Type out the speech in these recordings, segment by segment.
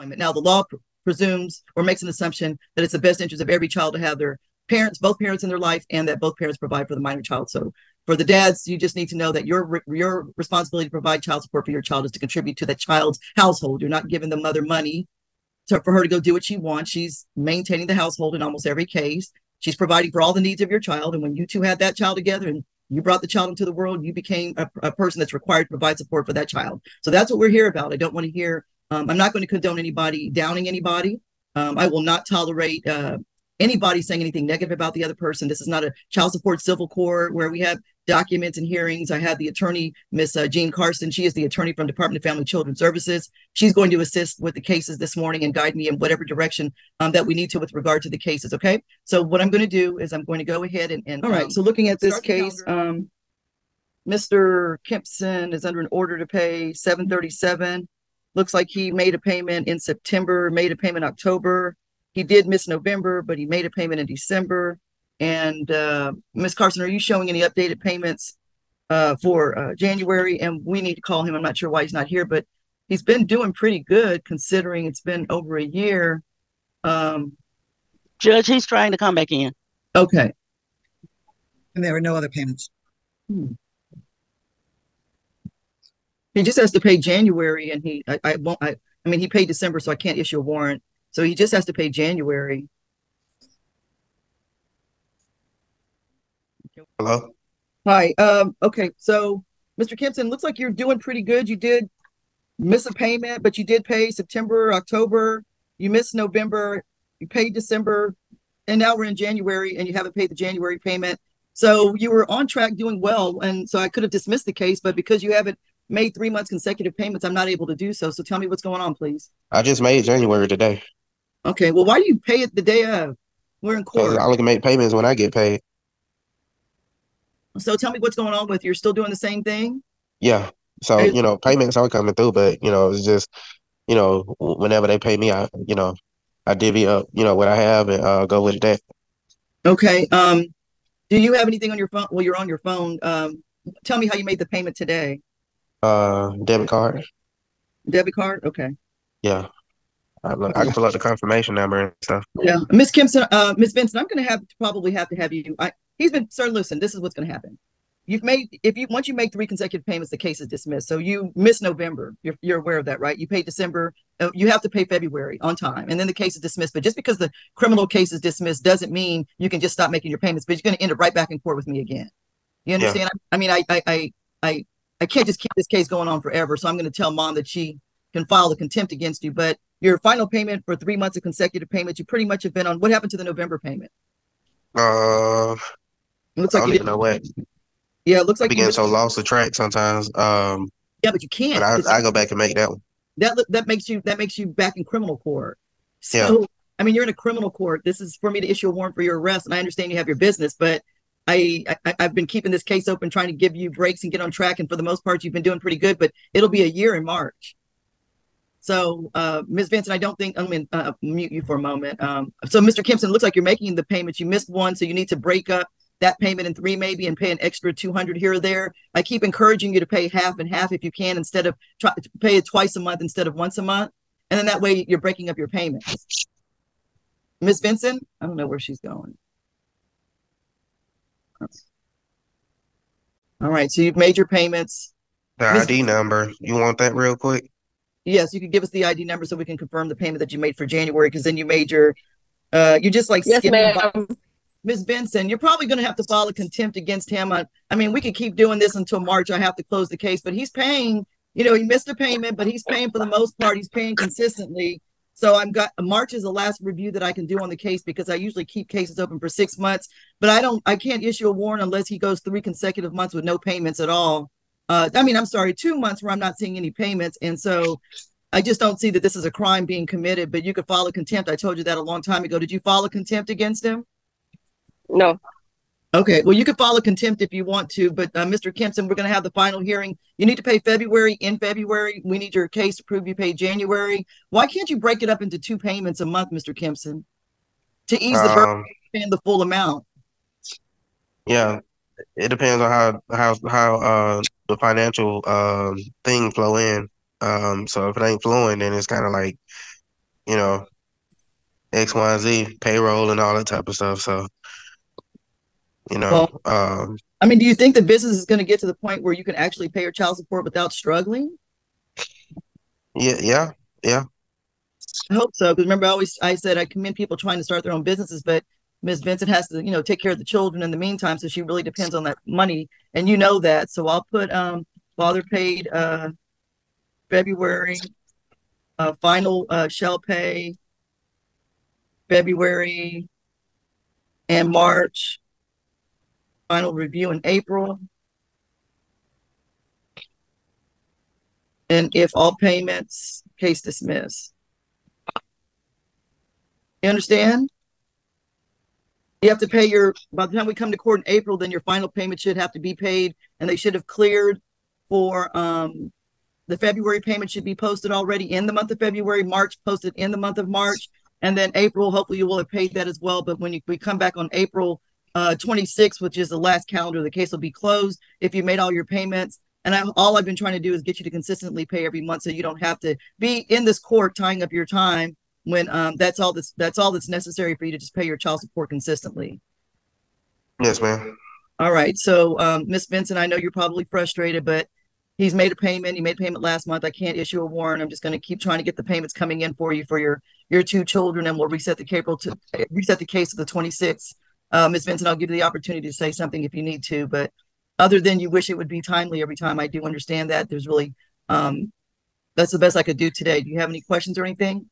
employment. Now, the law presumes or makes an assumption that it's the best interest of every child to have their parents, both parents in their life, and that both parents provide for the minor child. So for the dads, you just need to know that your responsibility to provide child support for your child is to contribute to that child's household. You're not giving the mother money for her to go do what she wants. She's maintaining the household in almost every case. She's providing for all the needs of your child. And when you two had that child together and you brought the child into the world, you became a person that's required to provide support for that child. So that's what we're here about. I don't want to hear, I'm not going to condone anybody downing anybody. I will not tolerate anybody saying anything negative about the other person. This is not a child support civil court where we have documents and hearings. I had the attorney, Miss Jean Carson. She is the attorney from Department of Family and Children Services. She's going to assist with the cases this morning and guide me in whatever direction that we need to with regard to the cases. Okay. So what I'm going to do is I'm going to go ahead and all right. So looking at this case, Mr. Kempson is under an order to pay $737. Looks like he made a payment in September, made a payment October. He did miss November, but he made a payment in December. And Ms. Carson, are you showing any updated payments for January? And we need to call him. I'm not sure why he's not here, but he's been doing pretty good considering it's been over a year. Judge, he's trying to come back in. Okay. And there were no other payments. He just has to pay January, and he paid December, so I can't issue a warrant. So he just has to pay January. Hello? Hi. Okay. So Mr. Kempson, looks like you're doing pretty good. You did miss a payment, but you did pay September, October. You missed November. You paid December. And now we're in January and you haven't paid the January payment. So you were on track doing well. And so I could have dismissed the case, but because you haven't made 3 months consecutive payments, I'm not able to do so. So tell me what's going on, please. I just made January today. Okay. Well, why do you pay it the day of? We're in court. I only can make payments when I get paid. So tell me what's going on with you're still doing the same thing? Yeah. So, payments are coming through, but, it's just, whenever they pay me, I divvy up, what I have and go with that. Okay. Do you have anything on your phone? Well, you're on your phone. Tell me how you made the payment today. Debit card. Debit card? Okay. Yeah. I can pull up the confirmation number and stuff. Yeah. Miss Kempson, Miss Vincent, I'm going to probably have to have you. Sir, listen, this is what's going to happen. Once you make 3 consecutive payments, the case is dismissed. So you missed November. You're aware of that, right? You paid December. You have to pay February on time, and then the case is dismissed. But just because the criminal case is dismissed doesn't mean you can just stop making your payments. But you're going to end up right back in court with me again. You understand? Yeah. I can't just keep this case going on forever. So I'm going to tell Mom that she can file a contempt against you. But your final payment for 3 months of consecutive payments, you pretty much have been on. What happened to the November payment? It looks like I don't even know what. Yeah, it looks like I begin so lost the track sometimes. Yeah, but you can't. But I go back and make that one. That makes you back in criminal court. So yeah. I mean, you're in a criminal court. This is for me to issue a warrant for your arrest, and I understand you have your business, but I've been keeping this case open, trying to give you breaks and get on track. And for the most part, you've been doing pretty good. But it'll be a year in March. So, Ms. Vincent, I don't think I'm going to mute you for a moment. So, Mr. Kempson, it looks like you're making the payments. You missed one, so you need to break up that payment in 3 maybe and pay an extra $200 here or there. I keep encouraging you to pay half and half if you can, instead of try to pay it twice a month instead of once a month. And then that way you're breaking up your payments. Ms. Vincent, I don't know where she's going. All right, so you've made your payments. The ID number, you want that real quick? Yes, you can give us the ID number so we can confirm the payment that you made for January, because then you made your, you just like, yes, ma'am. Ms. Benson, you're probably going to have to file a contempt against him. I mean, we could keep doing this until March. I have to close the case, but he's paying, he missed a payment, but he's paying for the most part. He's paying consistently. So March is the last review that I can do on the case, because I usually keep cases open for 6 months, but I can't issue a warrant unless he goes 3 consecutive months with no payments at all. I'm sorry, 2 months where I'm not seeing any payments. And so I just don't see that this is a crime being committed, but you could file a contempt. I told you that a long time ago. Did you file a contempt against him? No. Okay, well, you can file a contempt if you want to, but Mr. Kempson, we're going to have the final hearing. You need to pay February. In February, we need your case to prove you paid January. Why can't you break it up into 2 payments a month, Mr. Kempson, to ease the burden of paying the full amount? Yeah, it depends on how the financial thing flow in. So if it ain't flowing, then it's kind of like, you know, X, Y, and Z, payroll and all that type of stuff. So, you know, Well, I mean, do you think the business is going to get to the point where you can actually pay your child support without struggling? yeah, yeah. I hope so. Because remember, I said I commend people trying to start their own businesses, but Ms. Vincent has to, take care of the children in the meantime. So she really depends on that money, and you know that. So I'll put father paid February, final shall pay February and March, final review in April, and if all payments, case dismissed. You understand? You have to pay by the time we come to court in April, then your final payment should have to be paid, and they should have cleared for the February payment should be posted already in the month of February, March posted in the month of March, and then April, hopefully you will have paid that as well. But when we come back on April 26th, which is the last calendar, the case will be closed if you made all your payments. And all I've been trying to do is get you to consistently pay every month so you don't have to be in this court tying up your time when that's all that's necessary for you to just pay your child support consistently. Yes, ma'am. All right. So Miss Vincent, I know you're probably frustrated, but he's made a payment. He made a payment last month. I can't issue a warrant. I'm just going to keep trying to get the payments coming in for you for your two children, and we'll reset the case to the 26th. Ms. Vincent, I'll give you the opportunity to say something if you need to, but other than you wish it would be timely every time, I do understand that. There's really that's the best I could do today. Do you have any questions or anything?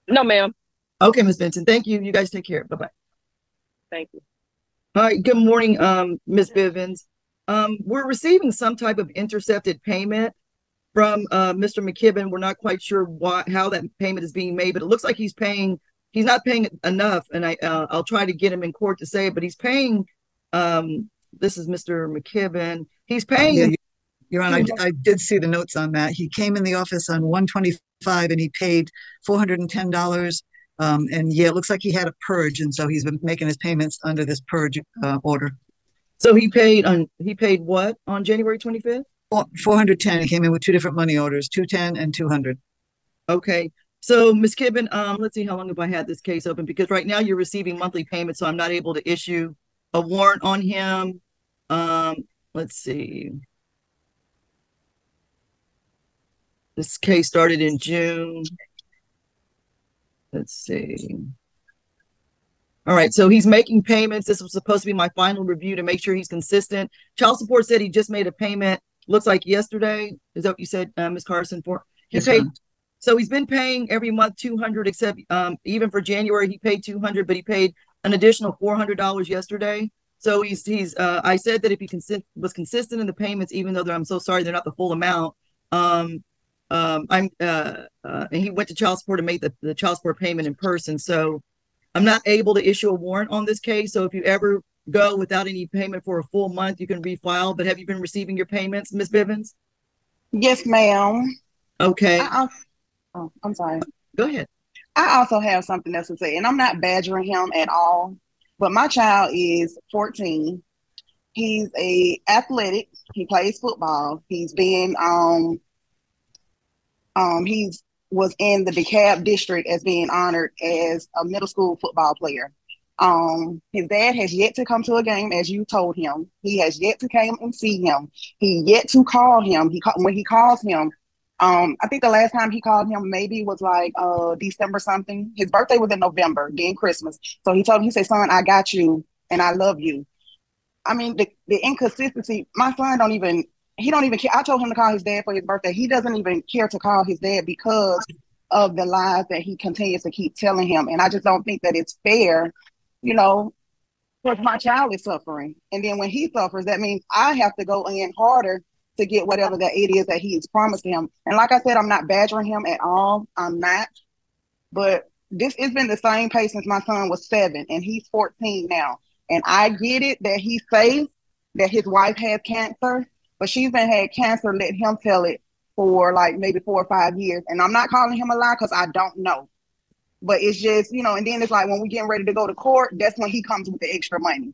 No, ma'am. Okay, Ms. Vincent. Thank you. You guys take care. Bye-bye. Thank you. All right. Good morning, Ms. Bivens. We're receiving some type of intercepted payment from Mr. McKibben. We're not quite sure how that payment is being made, but it looks like he's not paying enough. And I'll try to get him in court to say it, but he's paying. This is Mr. McKibben. He's paying. Yeah, Your Honor, I did see the notes on that. He came in the office on 125 and he paid $410. And yeah, it looks like he had a purge, and so he's been making his payments under this purge order. So he paid what on January 25th? 410. He came in with two different money orders, 210 and 200. Okay. So Ms. Kibben, let's see, how long have I had this case open? Because right now you're receiving monthly payments, so I'm not able to issue a warrant on him. Let's see. This case started in June. Let's see. All right, so he's making payments. This was supposed to be my final review to make sure he's consistent. Child support said he just made a payment, looks like yesterday. Is that what you said, Ms. Carson? So he's been paying every month $200, except even for January, he paid $200, but he paid an additional $400 yesterday. So I said that if he was consistent in the payments, even though I'm so sorry they're not the full amount, and he went to child support and made the child support payment in person. So I'm not able to issue a warrant on this case. So if you ever go without any payment for a full month, you can refile. But have you been receiving your payments, Ms. Bivens? Yes, ma'am. Okay. I'm sorry. Go ahead. I also have something else to say, and I'm not badgering him at all, but my child is 14. He's athletic. He plays football. He's been was in the DeKalb district as being honored as a middle school football player. His dad has yet to come to a game, as you told him. He has yet to come and see him. He yet to call him. When he calls him, I think the last time he called him maybe was like December something. His birthday was in November, then Christmas. So he told him, he said, "Son, I got you and I love you." I mean, the inconsistency, my son he don't even care. I told him to call his dad for his birthday. He doesn't even care to call his dad because of the lies that he continues to keep telling him. And I just don't think that it's fair, because my child is suffering. And then when he suffers, that means I have to go in harder to get whatever that it is that he has promised him. And like I said, I'm not badgering him at all. I'm not. But this has been the same pace since my son was 7 and he's 14 now. And I get it that he says that his wife has cancer, but she's been had cancer, let him tell it, for like maybe 4 or 5 years. And I'm not calling him a lie because I don't know. But it's just, and then it's like when we're getting ready to go to court, that's when he comes with the extra money.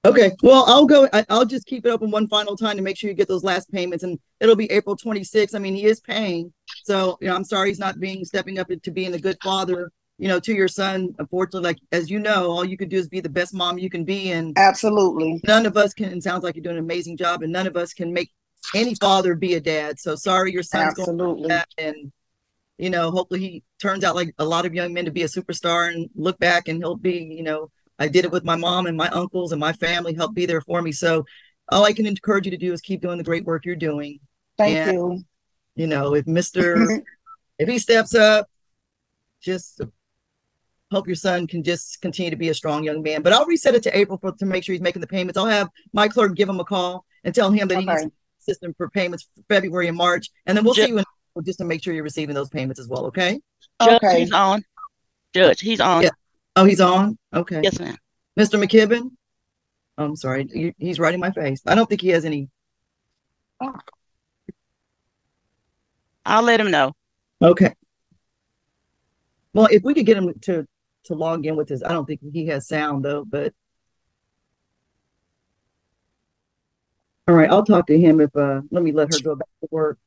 Okay, well, I'll go. I'll just keep it open one final time to make sure you get those last payments, and it'll be April 26th. I mean, he is paying, so I'm sorry he's not stepping up to being a good father, to your son. Unfortunately, like as you know, all you can do is be the best mom you can be, and Absolutely. none of us can. It sounds like you're doing an amazing job, and none of us can make any father be a dad. So sorry, your son's going through that, and hopefully he turns out like a lot of young men to be a superstar and look back and he'll be, I did it with my mom and my uncles and my family helped be there for me. So all I can encourage you to do is keep doing the great work you're doing. Thank you. If he steps up, just hope your son can just continue to be a strong young man. But I'll reset it to April to make sure he's making the payments. I'll have my clerk give him a call and tell him that he needs a system for payments for February and March. And then we'll see you in just to make sure you're receiving those payments as well. Okay. Judge, he's on. Judge, he's on. Yeah. Oh, he's on. Okay. Yes, ma'am. Mr. McKibben. I'm sorry. He's right in my face. I don't think he has any. I'll let him know. Okay. Well, if we could get him to log in with his, I don't think he has sound though, but. All right. I'll talk to him let me let her go back to work.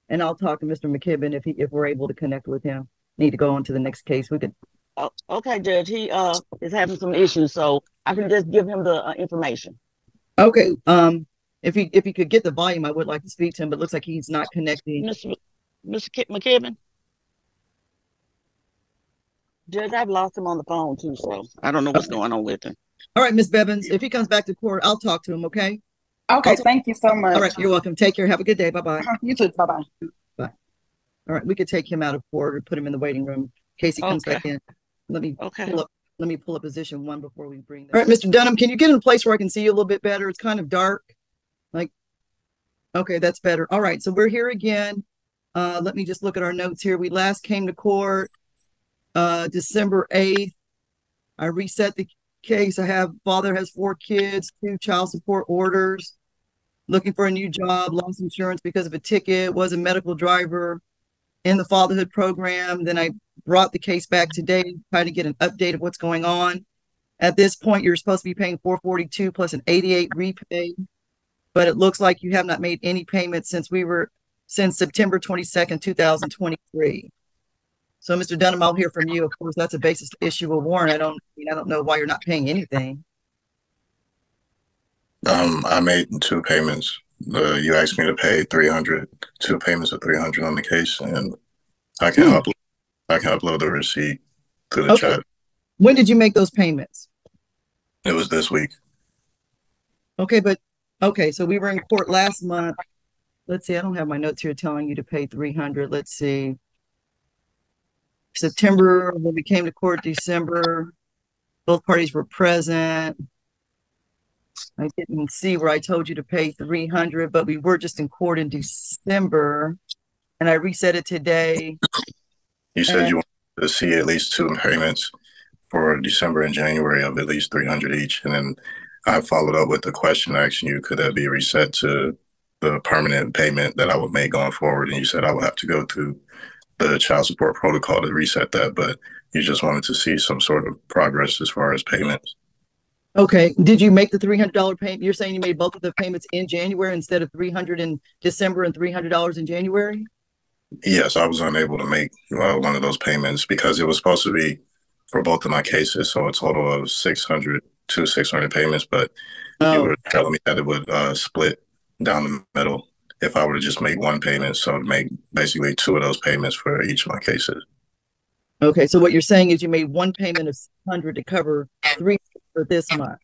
And I'll talk to Mr. McKibben if we're able to connect with him. Need to go on to the next case. We could. Oh, okay, Judge. He is having some issues, so I can just give him the information. Okay. If he could get the volume, I would like to speak to him, but it looks like he's not connecting. Mr. McKibben. Judge, I've lost him on the phone too, so I don't know what's going on with him. All right, Ms. Bevins. If he comes back to court, I'll talk to him. Okay. Okay, thank you so much. All right, you're welcome. Take care. Have a good day. Bye-bye. You too. Bye-bye. Bye. All right, we could take him out of court or put him in the waiting room in case he comes back in. Let me pull up position 1 before we bring that. All right, Mr. Dunham, can you get in a place where I can see you a little bit better? It's kind of dark. Okay, that's better. All right, so we're here again. Let me just look at our notes here. We last came to court December 8th. I reset the case. Father has 4 kids, 2 child support orders, looking for a new job, lost insurance because of a ticket, was a medical driver in the fatherhood program. Then I brought the case back today, trying to get an update of what's going on. At this point, you're supposed to be paying $442 plus an $88 repay, but it looks like you have not made any payments since September 22nd, 2023. So, Mr. Dunham, I'll hear from you. Of course, that's a basis to issue a warrant. I don't know why you're not paying anything. I made 2 payments. You asked me to pay 300, 2 payments of 300 on the case, and I can upload the receipt to the chat. When did you make those payments? It was this week. Okay, so we were in court last month. Let's see, I don't have my notes here telling you to pay 300. Let's see. September, when we came to court, December, both parties were present. I didn't see where I told you to pay 300, but we were just in court in December, and I reset it today. You said you wanted to see at least 2 payments for December and January of at least 300 each, and then I followed up with the question asking you, could that be reset to the permanent payment that I would make going forward? And you said I would have to go through the child support protocol to reset that, but you just wanted to see some sort of progress as far as payments. Okay. Did you make the $300 payment? You're saying you made both of the payments in January instead of $300 in December and $300 in January? Yes, I was unable to make one of those payments because it was supposed to be for both of my cases, so a total of 600 payments, but you were telling me that it would split down the middle if I were to just make 1 payment, so to make basically 2 of those payments for each of my cases. Okay, so what you're saying is you made 1 payment of 600 to cover 3 for this month.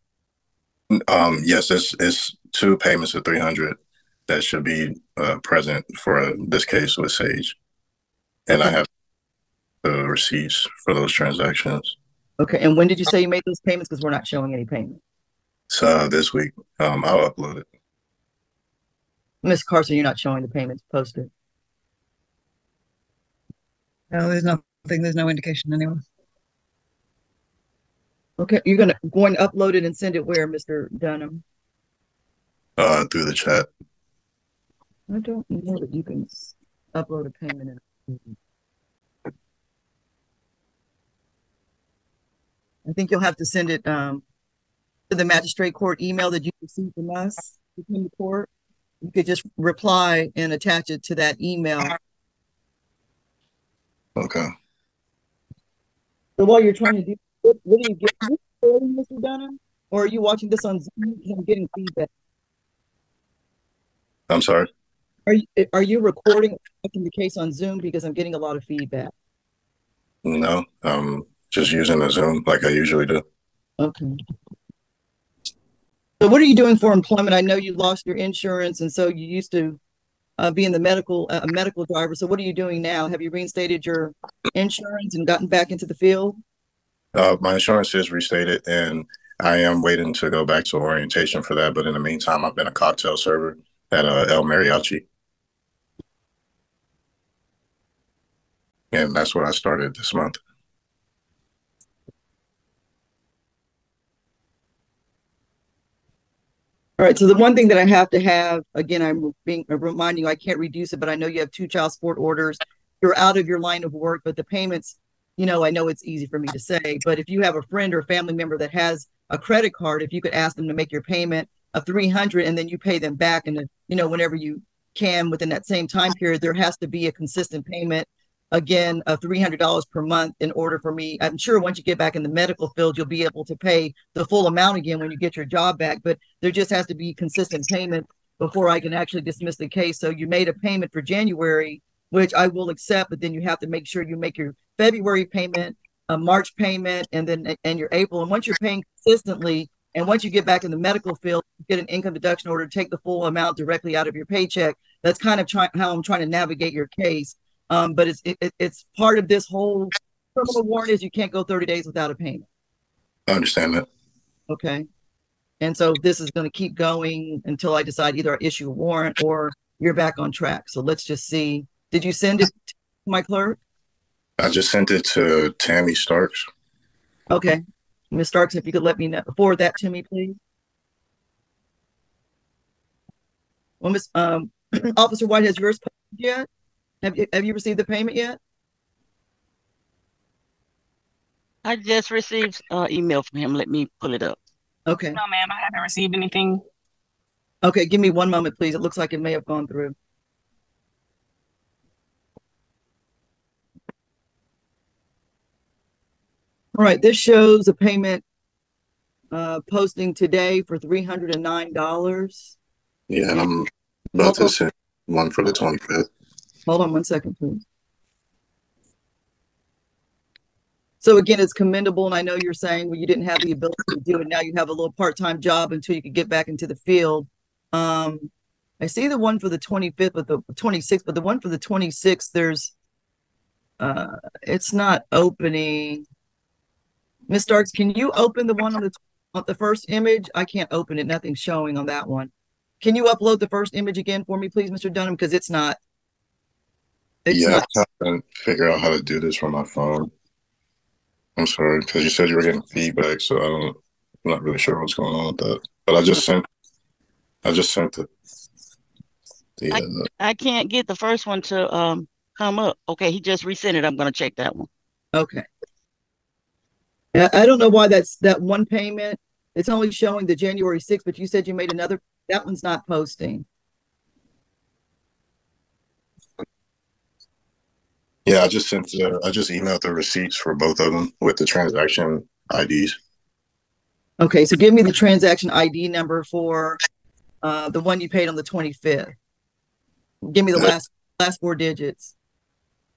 Yes, it's 2 payments of 300 that should be present for this case with Sage, and I have the receipts for those transactions. Okay, and when did you say you made those payments? Because we're not showing any payments. So this week, I'll upload it. Ms. Carson, you're not showing the payments posted. No, there's nothing. There's no indication anyway. Okay, you're going to upload it and send it where, Mr. Dunham? Through the chat. I don't know that you can upload a payment. I think you'll have to send it to the magistrate court email that you received from us from the court. You could just reply and attach it to that email. Okay. So while you're trying to do, what do you get? Are you recording, Mr. Dunham? Or are you watching this on Zoom? I'm getting feedback. I'm sorry. Are you recording the case on Zoom, because I'm getting a lot of feedback? No, I'm just using the Zoom like I usually do. Okay. So what are you doing for employment? I know you lost your insurance, and so you used to be in the medical driver. So what are you doing now? Have you reinstated your insurance and gotten back into the field? My insurance is restated, and I am waiting to go back to orientation for that. But in the meantime, I've been a cocktail server at El Mariachi. And that's what I started this month. All right. So the one thing that I have to have, again, I'm reminding you, I can't reduce it, but I know you have 2 child support orders. You're out of your line of work, but the payments, I know it's easy for me to say, but if you have a friend or family member that has a credit card, if you could ask them to make your payment of $300 and then you pay them back, and whenever you can within that same time period, there has to be a consistent payment, again, of $300 per month in order for me. I'm sure once you get back in the medical field, you'll be able to pay the full amount again when you get your job back, but there just has to be consistent payment before I can actually dismiss the case. So you made a payment for January, which I will accept, but then you have to make sure you make your February payment, a March payment, and your April. And once you're paying consistently, and once you get back in the medical field, you get an income deduction order to take the full amount directly out of your paycheck. That's kind of how I'm trying to navigate your case. But it's part of this whole criminal warrant is you can't go 30 days without a payment. I understand that. Okay. And so this is going to keep going until I decide either I issue a warrant or you're back on track. So let's just see. Did you send it to my clerk? I just sent it to Tammy Starks. Okay. Ms. Starks, if you could let me know, forward that to me, please. Well, Miss Officer White, has yours posted yet? Have you received the payment yet? I just received an email from him. Let me pull it up. Okay. No, ma'am, I haven't received anything. Okay, give me one moment, please. It looks like it may have gone through. All right, this shows a payment posting today for $309. Yeah, and I'm about to send one for the 25th. Hold on one second, please. So again, it's commendable, and I know you're saying, well, you didn't have the ability to do it. Now you have a little part-time job until you could get back into the field. I see the one for the 25th, but the 26th, but the one for the 26th, there's, it's not opening. Ms. Starks, can you open the one on the first image? I can't open it. Nothing's showing on that one. Can you upload the first image again for me, please, Mr. Dunham? Because it's not. I'm trying to figure out how to do this from my phone. I'm sorry, because you said you were getting feedback, so I'm not really sure what's going on with that. But I just sent it. I can't get the first one to come up. Okay, he just resent it. I'm going to check that one. Okay. I don't know why that one payment, it's only showing the January 6th, but you said you made another. That one's not posting. Yeah, I just emailed the receipts for both of them with the transaction IDs. Okay, so give me the transaction ID number for the one you paid on the 25th. Give me the last 4 digits.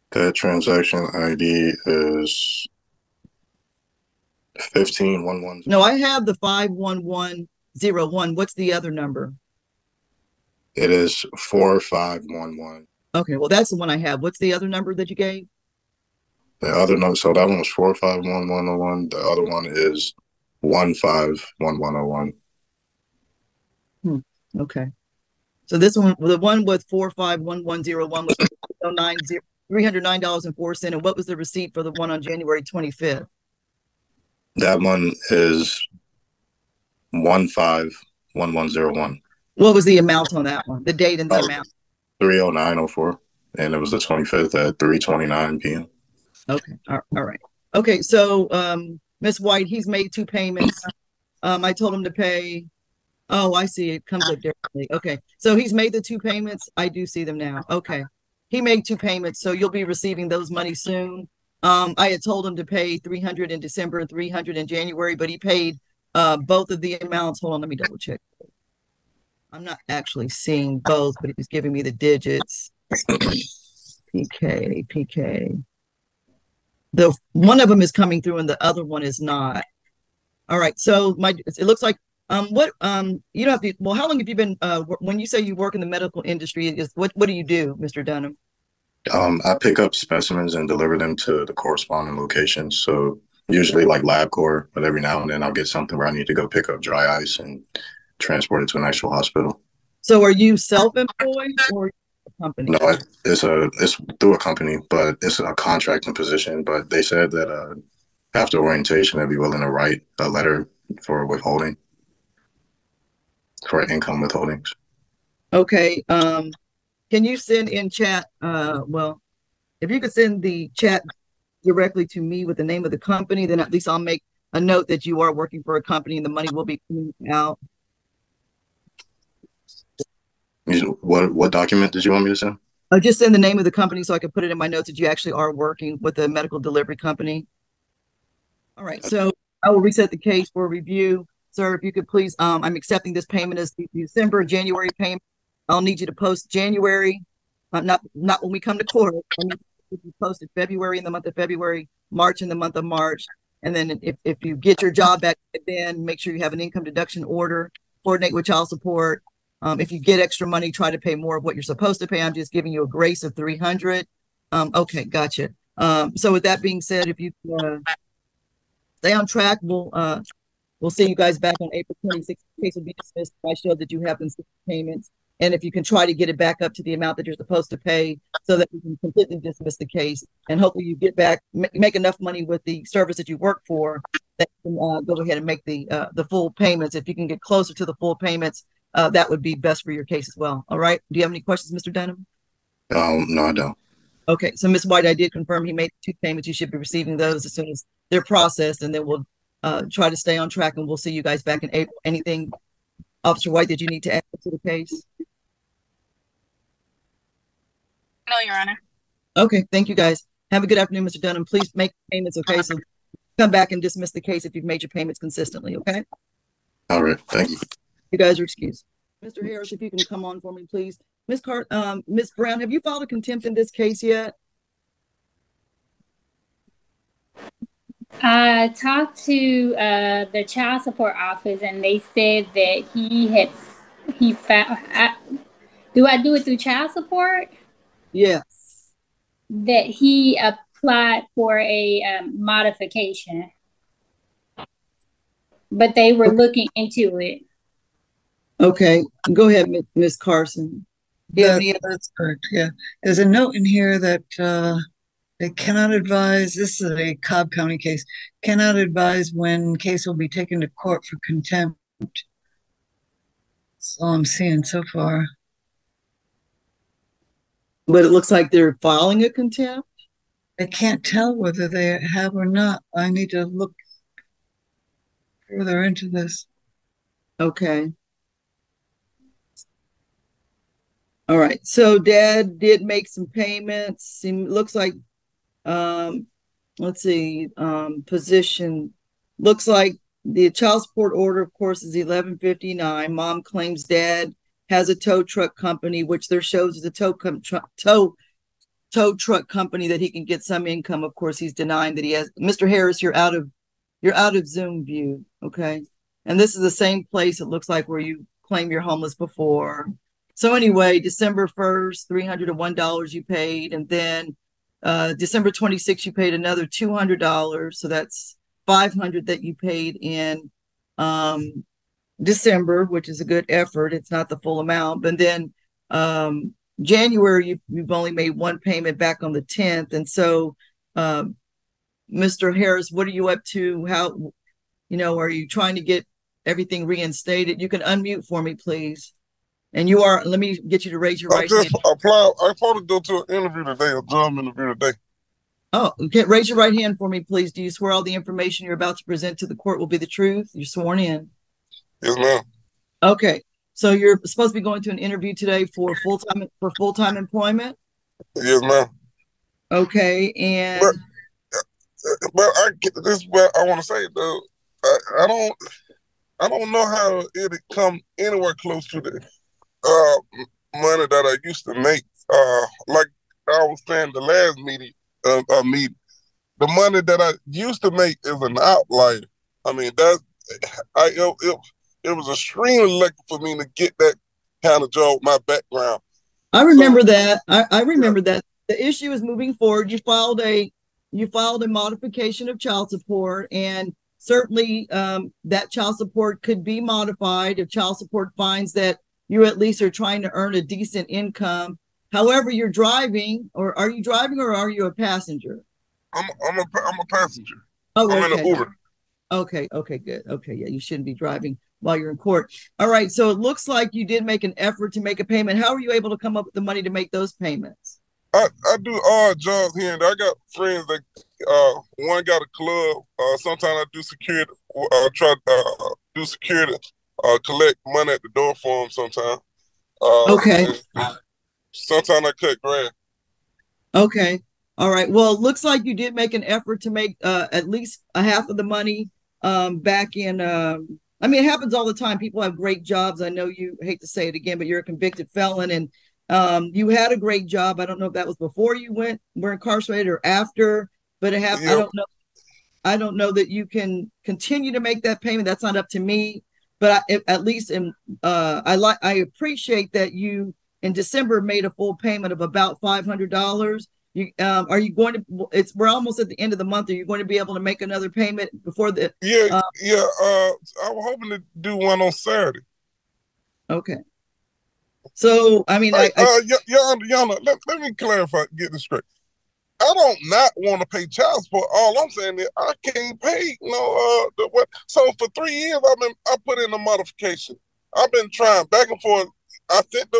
The transaction ID is 1511. No, I have the 51101. What's the other number? It is 4511. Okay, well, that's the one I have. What's the other number that you gave? The other number, so that one was 451101. The other one is 151101. Okay. So this one, the one with 451101 was $309.04. And what was the receipt for the one on January 25th? That one is 151101. What was the amount on that one? The date and the amount? 30904, and it was the 25th at 3:29 p.m. Okay. All right. Okay. So, Ms. White, he's made 2 payments. I told him to pay. Oh, I see. It comes up differently. Okay. So he's made the 2 payments. I do see them now. Okay. He made 2 payments. So you'll be receiving those money soon. I had told him to pay 300 in December and 300 in January, but he paid both of the amounts. Hold on. Let me double check. I'm not actually seeing both, but he's giving me the digits. PK. The one of them is coming through and the other one is not. All right. So it looks like you don't have to, well, how long have you been when you say you work in the medical industry, what do you do, Mr. Dunham? I pick up specimens and deliver them to the corresponding locations. So usually like LabCorp, but every now and then I'll get something where I need to go pick up dry ice and transport it to an actual hospital. So are you self-employed or a company? No, it's through a company, but it's a contracting position. But they said that after orientation, they'd be willing to write a letter for withholding, for income withholdings. Okay. Can you send in chat? Well, if you could send the chat directly to me with the name of the company, then at least I'll make a note that you are working for a company and the money will be coming out. What document did you want me to send? Just send the name of the company so I can put it in my notes that you actually are working with a medical delivery company. All right, so I will reset the case for review. Sir, if you could please, I'm accepting this payment as the December, January payment. I'll need you to post January, not when we come to court. I need you to post it February in the month of February, March in the month of March. And then if you get your job back, then make sure you have an income deduction order, coordinate with child support. If you get extra money, try to pay more of what you're supposed to pay. I'm just giving you a grace of 300. Okay, gotcha. So with that being said, if you stay on track, we'll see you guys back on April 26th. The case will be dismissed. I showed that you have consistent payments. And if you can try to get it back up to the amount that you're supposed to pay so that we can completely dismiss the case. And hopefully you get back, make enough money with the service that you work for that you can go ahead and make the full payments. If you can get closer to the full payments, that would be best for your case as well. All right. Do you have any questions, Mr. Dunham? No, I don't. Okay. So Ms. White, I did confirm he made 2 payments. You should be receiving those as soon as they're processed, and then we'll try to stay on track, and we'll see you guys back in April. Anything, Officer White, did you need to add to the case? No, Your Honor. Okay. Thank you, guys. Have a good afternoon, Mr. Dunham. Please make payments, okay? So come back and dismiss the case if you've made your payments consistently, okay? All right. Thank you. You guys are excused. Mr. Harris, if you can come on for me, please. Ms. Brown, have you filed a contempt in this case yet? I talked to the child support office, and they said that he found. Do I do it through child support? Yes. That he applied for a modification, but they were looking into it. Okay, go ahead, Ms. Carson. That's correct. Yeah, there's a note in here that they cannot advise. This is a Cobb County case. Cannot advise when case will be taken to court for contempt. That's all I'm seeing so far. But it looks like they're filing a contempt. I can't tell whether they have or not. I need to look further into this. Okay. All right. So Dad did make some payments. It looks like, let's see, position. Looks like the child support order, of course, is 1159. Mom claims Dad has a tow truck company, which there shows is a tow truck company that he can get some income. Of course, he's denying that he has. Mr. Harris, you're out of Zoom view. Okay. And this is the same place it looks like where you claim you're homeless before. So anyway, December 1st, $301 you paid. And then December 26th, you paid another $200. So that's $500 that you paid in December, which is a good effort. It's not the full amount. But then January, you've only made 1 payment back on the 10th. And so, Mr. Harris, what are you up to? How, are you trying to get everything reinstated? You can unmute for me, please. And you are, let me get you to raise your right hand. I probably go to an interview today, a job interview today. Oh, okay. Raise your right hand for me, please. Do you swear all the information you're about to present to the court will be the truth? You're sworn in. Yes, ma'am. Okay. So you're supposed to be going to an interview today for full-time employment? Yes, ma'am. Okay. And this is what I want to say though. I don't know how it come anywhere close to the money that I used to make. Like I was saying the last meeting, the money that I used to make is an outlier. I mean, it was extremely lucky for me to get that kind of job, my background. I remember that. I remember that. The issue is moving forward. You filed a modification of child support, and certainly that child support could be modified if child support finds that you at least are trying to earn a decent income. However, you're driving, or are you driving, or are you a passenger? I'm a passenger. Oh, I'm okay. in an Uber. Okay, good. Okay, yeah, you shouldn't be driving while you're in court. All right, so it looks like you did make an effort to make a payment. How are you able to come up with the money to make those payments? I do odd jobs here and there. I got friends that one got a club. Sometimes I do security. Try to do security. Collect money at the door for them. Sometimes. Okay. Sometimes I cut grass. Okay. All right. Well, it looks like you did make an effort to make at least a half of the money back in. I mean, it happens all the time. People have great jobs. I know you hate to say it again, but you're a convicted felon, and you had a great job. I don't know if that was before you were incarcerated or after, but it happened. Yep. I don't know that you can continue to make that payment. That's not up to me. But at least I appreciate that you in December made a full payment of about $500. Are you going to? We're almost at the end of the month. Are you going to be able to make another payment before the? Yeah. I was hoping to do one on Saturday. Okay. So I mean, Yana, let me clarify. Get this straight. I don't not want to pay child support. All I'm saying is I can't pay what. So for 3 years I put in a modification. I've been trying back and forth. I sent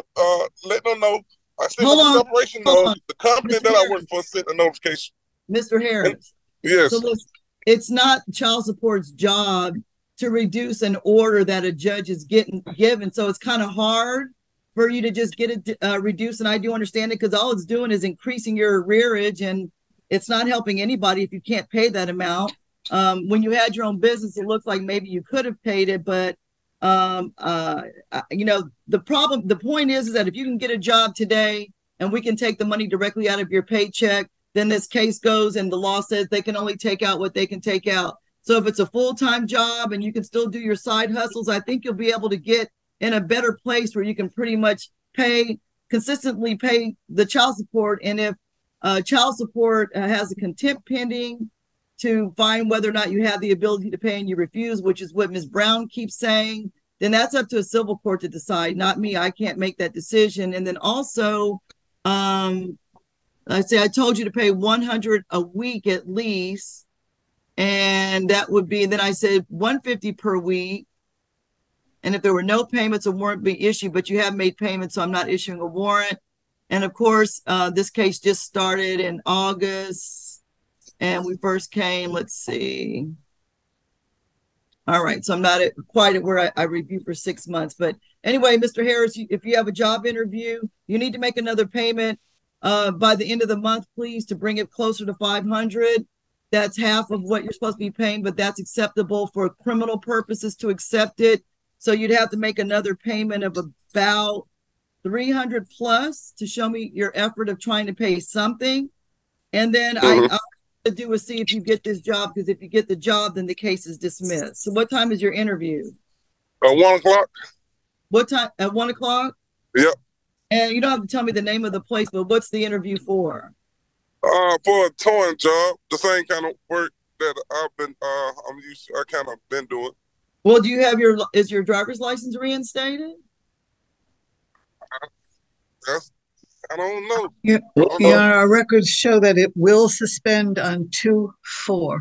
let them know. I sent the separation notice. The company that I work for sent a notification. Mr. Harris. Yes. So listen, it's not child support's job to reduce an order that a judge is given. So it's kind of hard for you to just get it reduced. And I do understand it because all it's doing is increasing your arrearage, and it's not helping anybody if you can't pay that amount. When you had your own business, it looks like maybe you could have paid it, but the point is that if you can get a job today and we can take the money directly out of your paycheck, then this case goes and the law says they can only take out what they can take out. So if it's a full-time job and you can still do your side hustles, I think you'll be able to get in a better place where you can pretty much consistently pay the child support. And if child support has a contempt pending to find whether or not you have the ability to pay and you refuse, which is what Ms. Brown keeps saying, then that's up to a civil court to decide, not me. I can't make that decision. And then also, I told you to pay $100 a week at least, and that would be, and then I said $150 per week. And if there were no payments, a warrant be issued, but you have made payments, so I'm not issuing a warrant. And of course, this case just started in August, and we first came, let's see. All right, so I'm not quite at where I reviewed for 6 months. But anyway, Mr. Harris, if you have a job interview, you need to make another payment by the end of the month, please, to bring it closer to $500. That's half of what you're supposed to be paying, but that's acceptable for criminal purposes to accept it. So you'd have to make another payment of about $300 plus to show me your effort of trying to pay something. And then I'll do is see if you get this job, because if you get the job, then the case is dismissed. So what time is your interview? 1 o'clock. What time? At 1 o'clock? Yep. And you don't have to tell me the name of the place, but what's the interview for? For a towing job, the same kind of work that I've been I'm used to, I kind of been doing. Well, do you have is your driver's license reinstated? I don't know. Our records show that it will suspend on 2/4.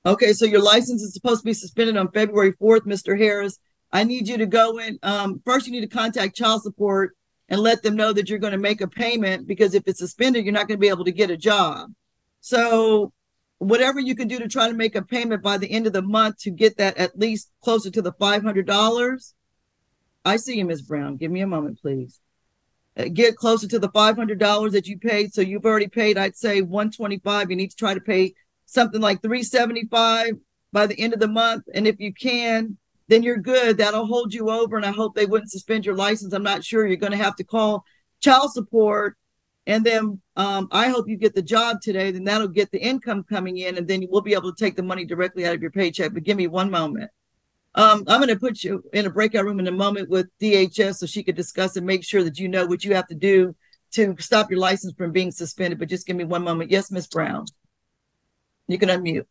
Okay, so your license is supposed to be suspended on February 4th, Mr. Harris. I need you to go in. First, you need to contact child support and let them know that you're going to make a payment, because if it's suspended, you're not going to be able to get a job. So whatever you can do to try to make a payment by the end of the month to get that at least closer to the $500. I see you, Ms. Brown. Give me a moment, please. Get closer to the $500 that you paid. So you've already paid, I'd say, $125. You need to try to pay something like $375 by the end of the month. And if you can, then you're good. That'll hold you over. And I hope they wouldn't suspend your license. I'm not sure. You're going to have to call child support. And then I hope you get the job today. Then that'll get the income coming in. And then we'll be able to take the money directly out of your paycheck. But give me one moment. I'm going to put you in a breakout room in a moment with DHS so she could discuss and make sure that you know what you have to do to stop your license from being suspended. But just give me one moment. Yes, Ms. Brown. You can unmute.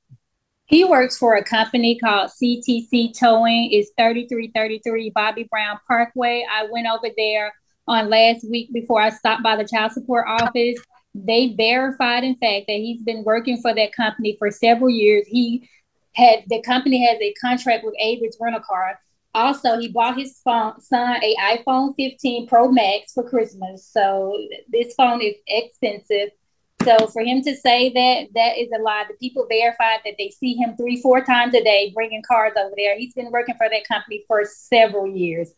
He works for a company called CTC Towing. It's 3333 Bobby Brown Parkway. I went over there on last week before I stopped by the child support office. They verified, in fact, that he's been working for that company for several years. The company has a contract with Avis Rental Car. Also, he bought his son a iPhone 15 Pro Max for Christmas. So this phone is expensive. So for him to say that is a lie. The people verified that they see him 3-4 times a day bringing cars over there. He's been working for that company for several years.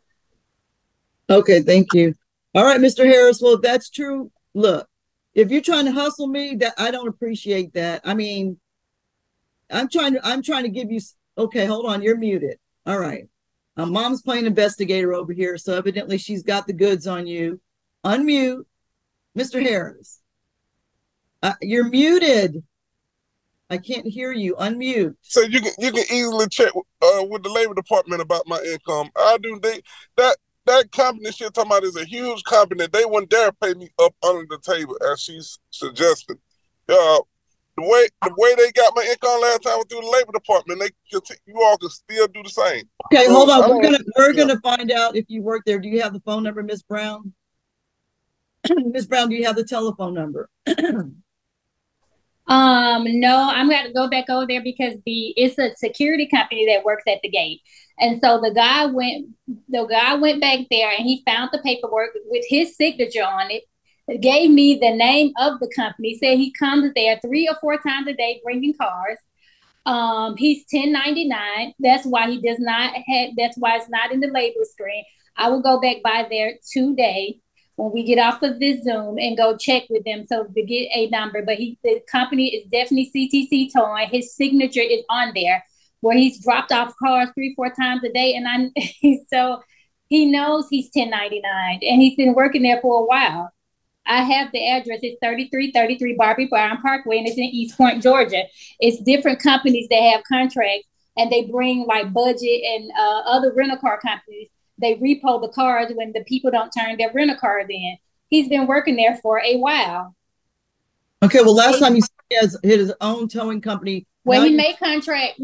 Okay, thank you. All right, Mr. Harris. Well, if that's true, look, if you're trying to hustle me, that I don't appreciate that. I mean, I'm trying to give you, okay, hold on, you're muted. All right. Mom's playing investigator over here, so evidently she's got the goods on you. Unmute. Mr. Harris. You're muted. I can't hear you. Unmute. So you can easily check with the Labor Department about my income. I do. That company she's talking about is a huge company. They wouldn't dare pay me up under the table, as she's suggesting. The way they got my income last time was through the Labor Department. You all can still do the same. Okay, hold on. We're gonna find out if you work there. Do you have the phone number, Miss Brown? Miss Brown, do you have the telephone number? No, I'm going to go back over there because it's a security company that works at the gate. And so the guy went back there and he found the paperwork with his signature on it. It gave me the name of the company, said he comes there 3 or 4 times a day bringing cars. He's 1099. That's why that's why it's not in the label screen. I will go back by there today when we get off of this Zoom and go check with them so to get a number. But the company is definitely CTC Towing. His signature is on there where he's dropped off cars 3-4 times a day. And so he knows he's 1099 and he's been working there for a while. I have the address. It's 3333 Barbie Brown Parkway, and it's in East Point, Georgia. It's different companies that have contracts, and they bring like Budget and other rental car companies. They repo the cars when the people don't turn their rental cars in. He's been working there for a while. Okay, well, last time he has his own towing company. Well, he made contract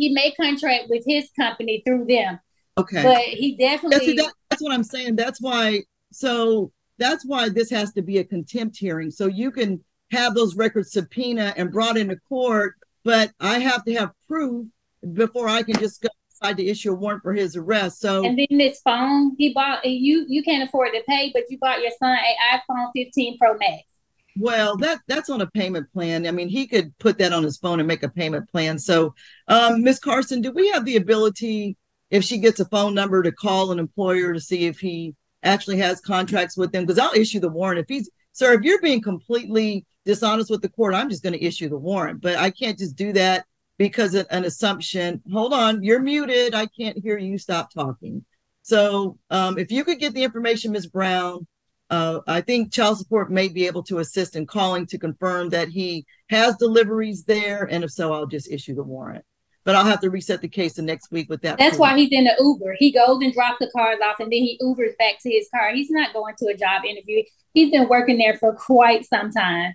with his company through them. Okay, but he definitely. That's what I'm saying. That's why. So. That's why this has to be a contempt hearing. So you can have those records subpoena and brought into court, but I have to have proof before I can just decide to issue a warrant for his arrest. So and then this phone he bought, you can't afford to pay, but you bought your son an iPhone 15 Pro Max. Well, that's on a payment plan. I mean, he could put that on his phone and make a payment plan. So, Ms. Carson, do we have the ability, if she gets a phone number, to call an employer to see if he actually has contracts with them? Because I'll issue the warrant. If you're being completely dishonest with the court, I'm just going to issue the warrant. But I can't just do that because of an assumption. Hold on, you're muted. I can't hear you. Stop talking. So if you could get the information, Ms. Brown, I think child support may be able to assist in calling to confirm that he has deliveries there. And if so, I'll just issue the warrant. But I'll have to reset the case the next week with that. That's why he's in the Uber. He goes and drops the cars off and then he Ubers back to his car. He's not going to a job interview. He's been working there for quite some time.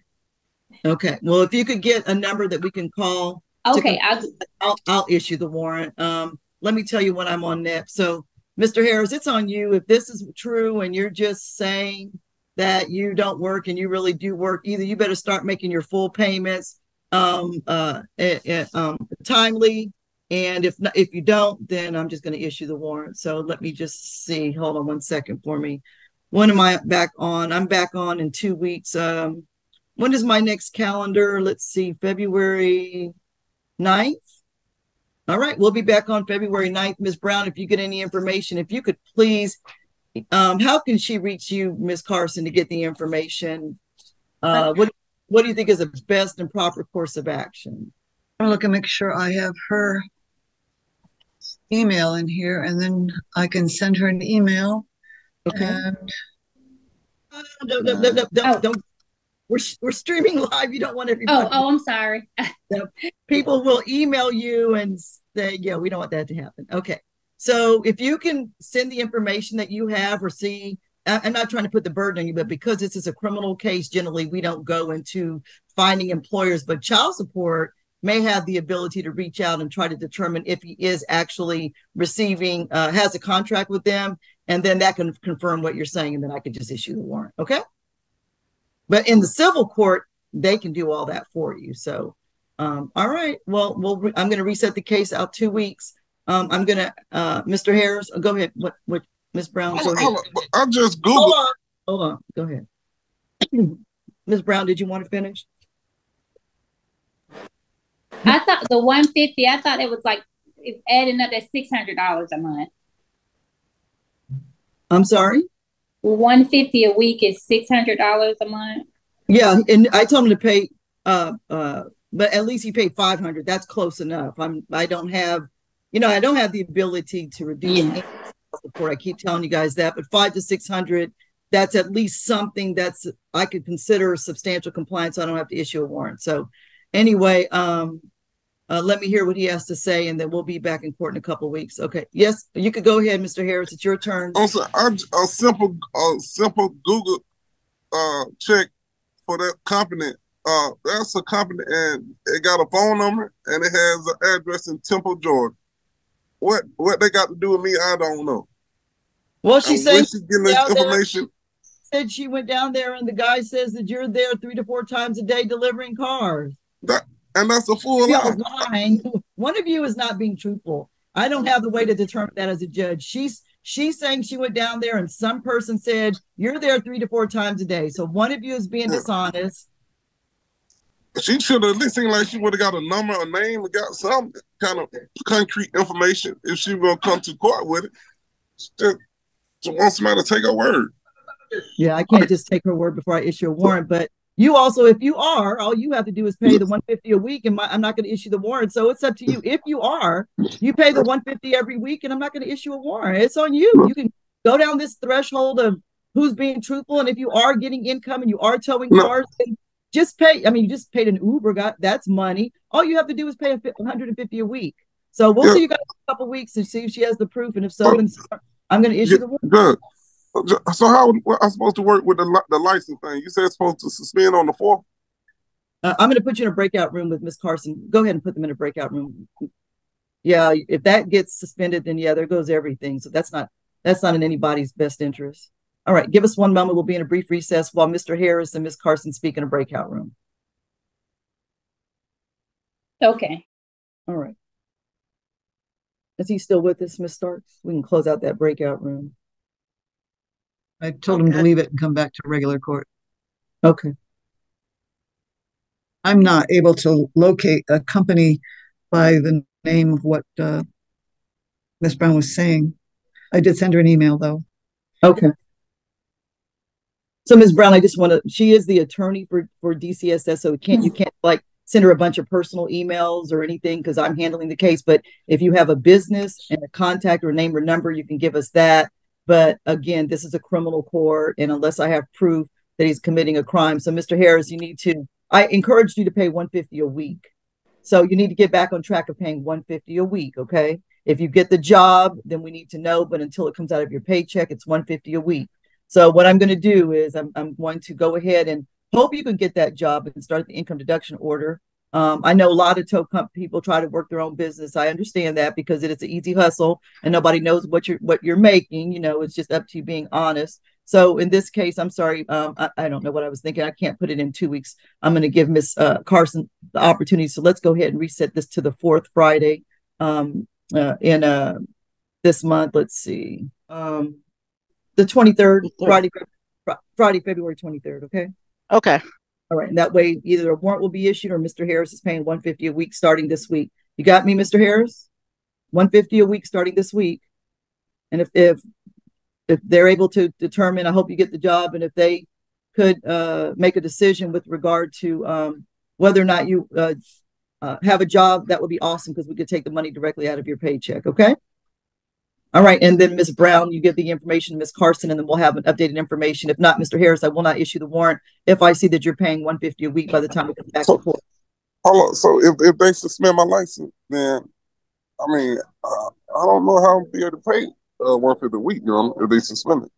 Okay. Well, if you could get a number that we can call. Okay. I'll issue the warrant. Let me tell you what I'm on next. So, Mr. Harris, it's on you. If this is true and you're just saying that you don't work and you really do work, either you better start making your full payments timely, and if you don't, then I'm just going to issue the warrant. So let me just see. Hold on one second for me. When am I back on? I'm back on in 2 weeks. When is my next calendar? Let's see, February 9th. All right, we'll be back on February 9th. Ms. Brown, if you get any information, if you could please, how can she reach you, Ms. Carson, to get the information? What do you think is the best and proper course of action? I'll look and make sure I have her email in here, and then I can send her an email. Okay. And don't. We're streaming live. You don't want everybody. Oh, I'm sorry. People will email you and say, yeah, we don't want that to happen. Okay. So if you can send the information that you have or see, I'm not trying to put the burden on you, but because this is a criminal case, generally we don't go into finding employers, but child support may have the ability to reach out and try to determine if he is actually receiving, has a contract with them, and then that can confirm what you're saying, and then I could just issue the warrant. Okay. But in the civil court, they can do all that for you. So, all right. Well, I'm going to reset the case out 2 weeks. I'm going to, Mr. Harris, go ahead. What, Ms. Brown, go ahead. I just Googled. Hold on. Go ahead. Ms. Brown, did you want to finish? I thought the 150, I thought it was like adding up at $600 a month. I'm sorry? 150 a week is $600 a month. Yeah, and I told him to pay but at least he paid $500. That's close enough. I don't have the ability to reduce support. I keep telling you guys that, but $500 to $600, that's at least something that's I could consider substantial compliance. So I don't have to issue a warrant. So anyway, let me hear what he has to say, and then we'll be back in court in a couple of weeks. Okay. Yes, you could go ahead, Mr. Harris. It's your turn. Also, a simple Google check for that company. That's a company, and it got a phone number, and it has an address in Temple, Georgia. What they got to do with me, I don't know. Well, she said she's getting this information. Said she went down there, and the guy says that you're there 3 to 4 times a day delivering cars. And that's a full lie. One of you is not being truthful. I don't have the way to determine that as a judge. She's saying she went down there, and some person said you're there 3 to 4 times a day. So one of you is being dishonest. She should have at least seemed like she would have got a number, a name, and got some kind of concrete information if she will come to court with it. She wants somebody to take her word. Yeah, I can't just take her word before I issue a warrant. But you also, if you are, all you have to do is pay the $150 a week, and I'm not going to issue the warrant. So it's up to you. If you are, you pay the $150 every week, and I'm not going to issue a warrant. It's on you. You can go down this threshold of who's being truthful, and if you are getting income and you are towing cars, then just pay. I mean, you just paid an Uber, that's money. All you have to do is pay $150 a week. So we'll see you guys in a couple of weeks and see if she has the proof, and if so, then I'm going to issue the warrant. So how am I supposed to work with the license thing? You said it's supposed to suspend on the 4th? I'm going to put you in a breakout room with Ms. Carson. Go ahead and put them in a breakout room. Yeah, if that gets suspended, then yeah, there goes everything. So that's not in anybody's best interest. All right, give us one moment. We'll be in a brief recess while Mr. Harris and Ms. Carson speak in a breakout room. Okay. All right. Is he still with us, Ms. Starks? We can close out that breakout room. I told him to leave it and come back to regular court. Okay. I'm not able to locate a company by the name of what Ms. Brown was saying. I did send her an email, though. Okay. So Ms. Brown, I just want to, she is the attorney for DCSS, so you can't like send her a bunch of personal emails or anything because I'm handling the case. But if you have a business and a contact or a name or number, you can give us that. But again, this is a criminal court, and unless I have proof that he's committing a crime. So Mr. Harris, I encouraged you to pay $150 a week. So you need to get back on track of paying $150 a week, okay? If you get the job, then we need to know, but until it comes out of your paycheck, it's $150 a week. So what I'm going to do is I'm going to go ahead and hope you can get that job and start the income deduction order. I know a lot of tow company people try to work their own business. I understand that because it is an easy hustle and nobody knows what you're making. It's just up to you being honest. So in this case, I'm sorry. I don't know what I was thinking. I can't put it in 2 weeks. I'm going to give Miss Carson the opportunity. So let's go ahead and reset this to the 4th Friday in this month. Let's see. The 23rd, Friday, February 23rd. Okay. Okay. All right, and that way either a warrant will be issued or Mr. Harris is paying $150 a week starting this week. You got me, Mr. Harris? $150 a week starting this week. And if they're able to determine, I hope you get the job, and if they could make a decision with regard to whether or not you have a job, that would be awesome, because we could take the money directly out of your paycheck. Okay. All right. And then Ms. Brown, you give the information to Ms. Carson, and then we'll have an updated information. If not, Mr. Harris, I will not issue the warrant if I see that you're paying $150 a week by the time we come back to court. Hold on. So if they suspend my license, then I mean, I don't know how I'll be able to pay $150 a week, if they suspend it.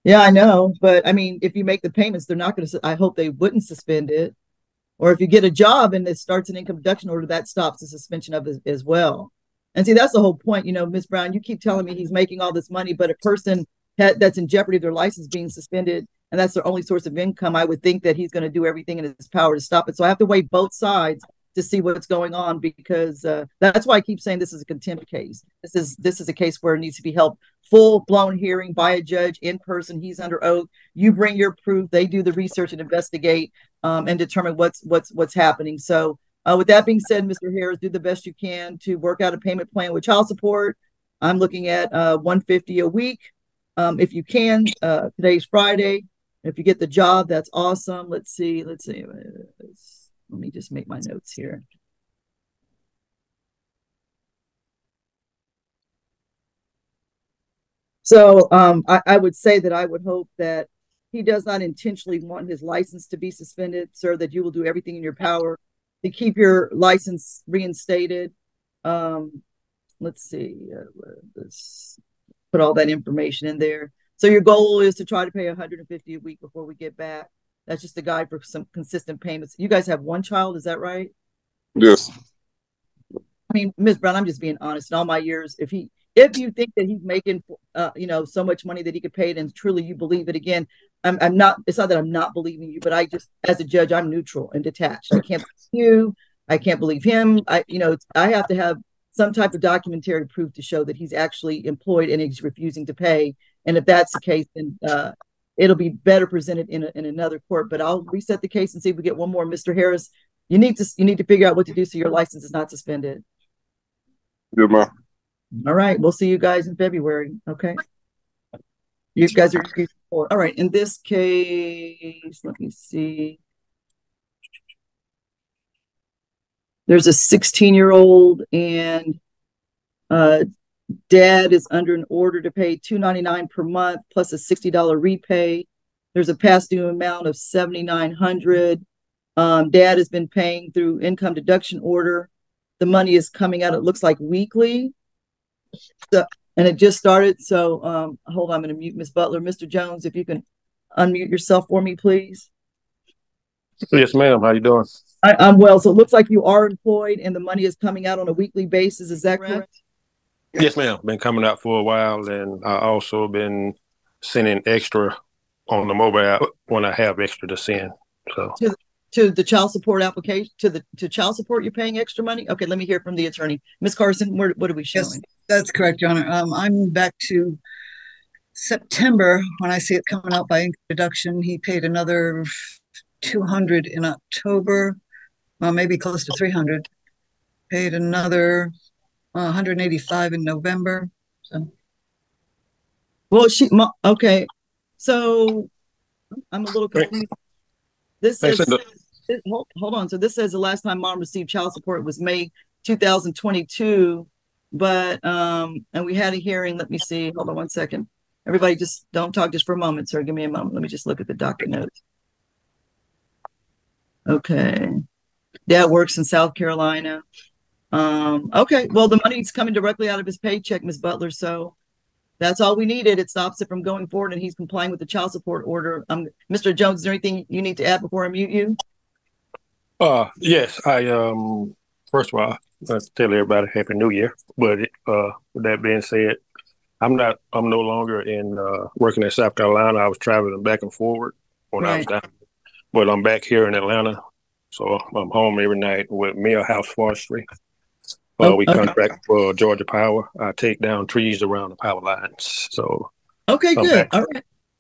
Yeah, I know. But I mean, if you make the payments, they're not going to, I hope they wouldn't suspend it. Or if you get a job and it starts an income deduction order, that stops the suspension of it as well. And see, that's the whole point. Ms. Brown, you keep telling me he's making all this money, but a person that's in jeopardy of their license being suspended, and that's their only source of income, I would think that he's going to do everything in his power to stop it. So I have to weigh both sides to see what's going on, because that's why I keep saying this is a contempt case. This is a case where it needs to be held full-blown hearing by a judge in person. He's under oath. You bring your proof. They do the research and investigate and determine what's happening. So with that being said, Mr. Harris, do the best you can to work out a payment plan with child support. I'm looking at $150 a week. If you can, today's Friday. If you get the job, that's awesome. Let's see. Let me just make my notes here. So I would say that I would hope that he does not intentionally want his license to be suspended, sir, that you will do everything in your power to keep your license reinstated. Let's see. Let's put all that information in there. So your goal is to try to pay $150 a week before we get back. That's just a guide for some consistent payments. You guys have one child, is that right? Yes. I mean, Ms. Brown, I'm just being honest. In all my years, if you think that he's making, so much money that he could pay it, and truly you believe it, again, I'm not. It's not that I'm not believing you, but I just, as a judge, I'm neutral and detached. I can't believe you. I can't believe him. I have to have some type of documentary proof to show that he's actually employed and he's refusing to pay. And if that's the case, then it'll be better presented in another court. But I'll reset the case and see if we get one more. Mr. Harris, you need to figure out what to do so your license is not suspended. Good, ma'am. All right. We'll see you guys in February. Okay. You guys are all right. In this case, let me see. There's a 16-year-old, and dad is under an order to pay $299 per month plus a $60 repay. There's a past due amount of $7,900. Dad has been paying through income deduction order. The money is coming out, it looks like, weekly. So, and it just started. So hold on, I'm going to mute Ms. Butler. Mr. Jones, if you can unmute yourself for me, please. Yes, ma'am. How you doing? I'm well. So it looks like you are employed and the money is coming out on a weekly basis. Is that correct? Yes, ma'am. Been coming out for a while, and I also been sending extra on the mobile app when I have extra to send. So to the child support application, to child support, you're paying extra money. Okay, let me hear from the attorney. Ms. Carson, what are we showing? Yes, that's correct, Your Honor. I'm back to September when I see it coming out by income deduction. He paid another $200 in October, well, maybe close to $300. Paid another $185 in November. So, well, okay. So I'm a little confused. This says, hold on. So this says the last time mom received child support was May 2022, but and we had a hearing. Let me see. Hold on one second. Everybody, just don't talk just for a moment, sir. Give me a moment. Let me just look at the docket notes. Okay. Dad works in South Carolina. Okay. Well, the money's coming directly out of his paycheck, Ms. Butler. So that's all we needed. It stops it from going forward, and he's complying with the child support order. Mr. Jones, is there anything you need to add before I mute you? Yes. I first of all, let's tell everybody Happy New Year. But with that being said, I'm no longer in working in South Carolina. I was traveling back and forward when I was down, but I'm back here in Atlanta. So I'm home every night with Mill House Forestry. We contract for Georgia Power. I take down trees around the power lines. So okay, good. All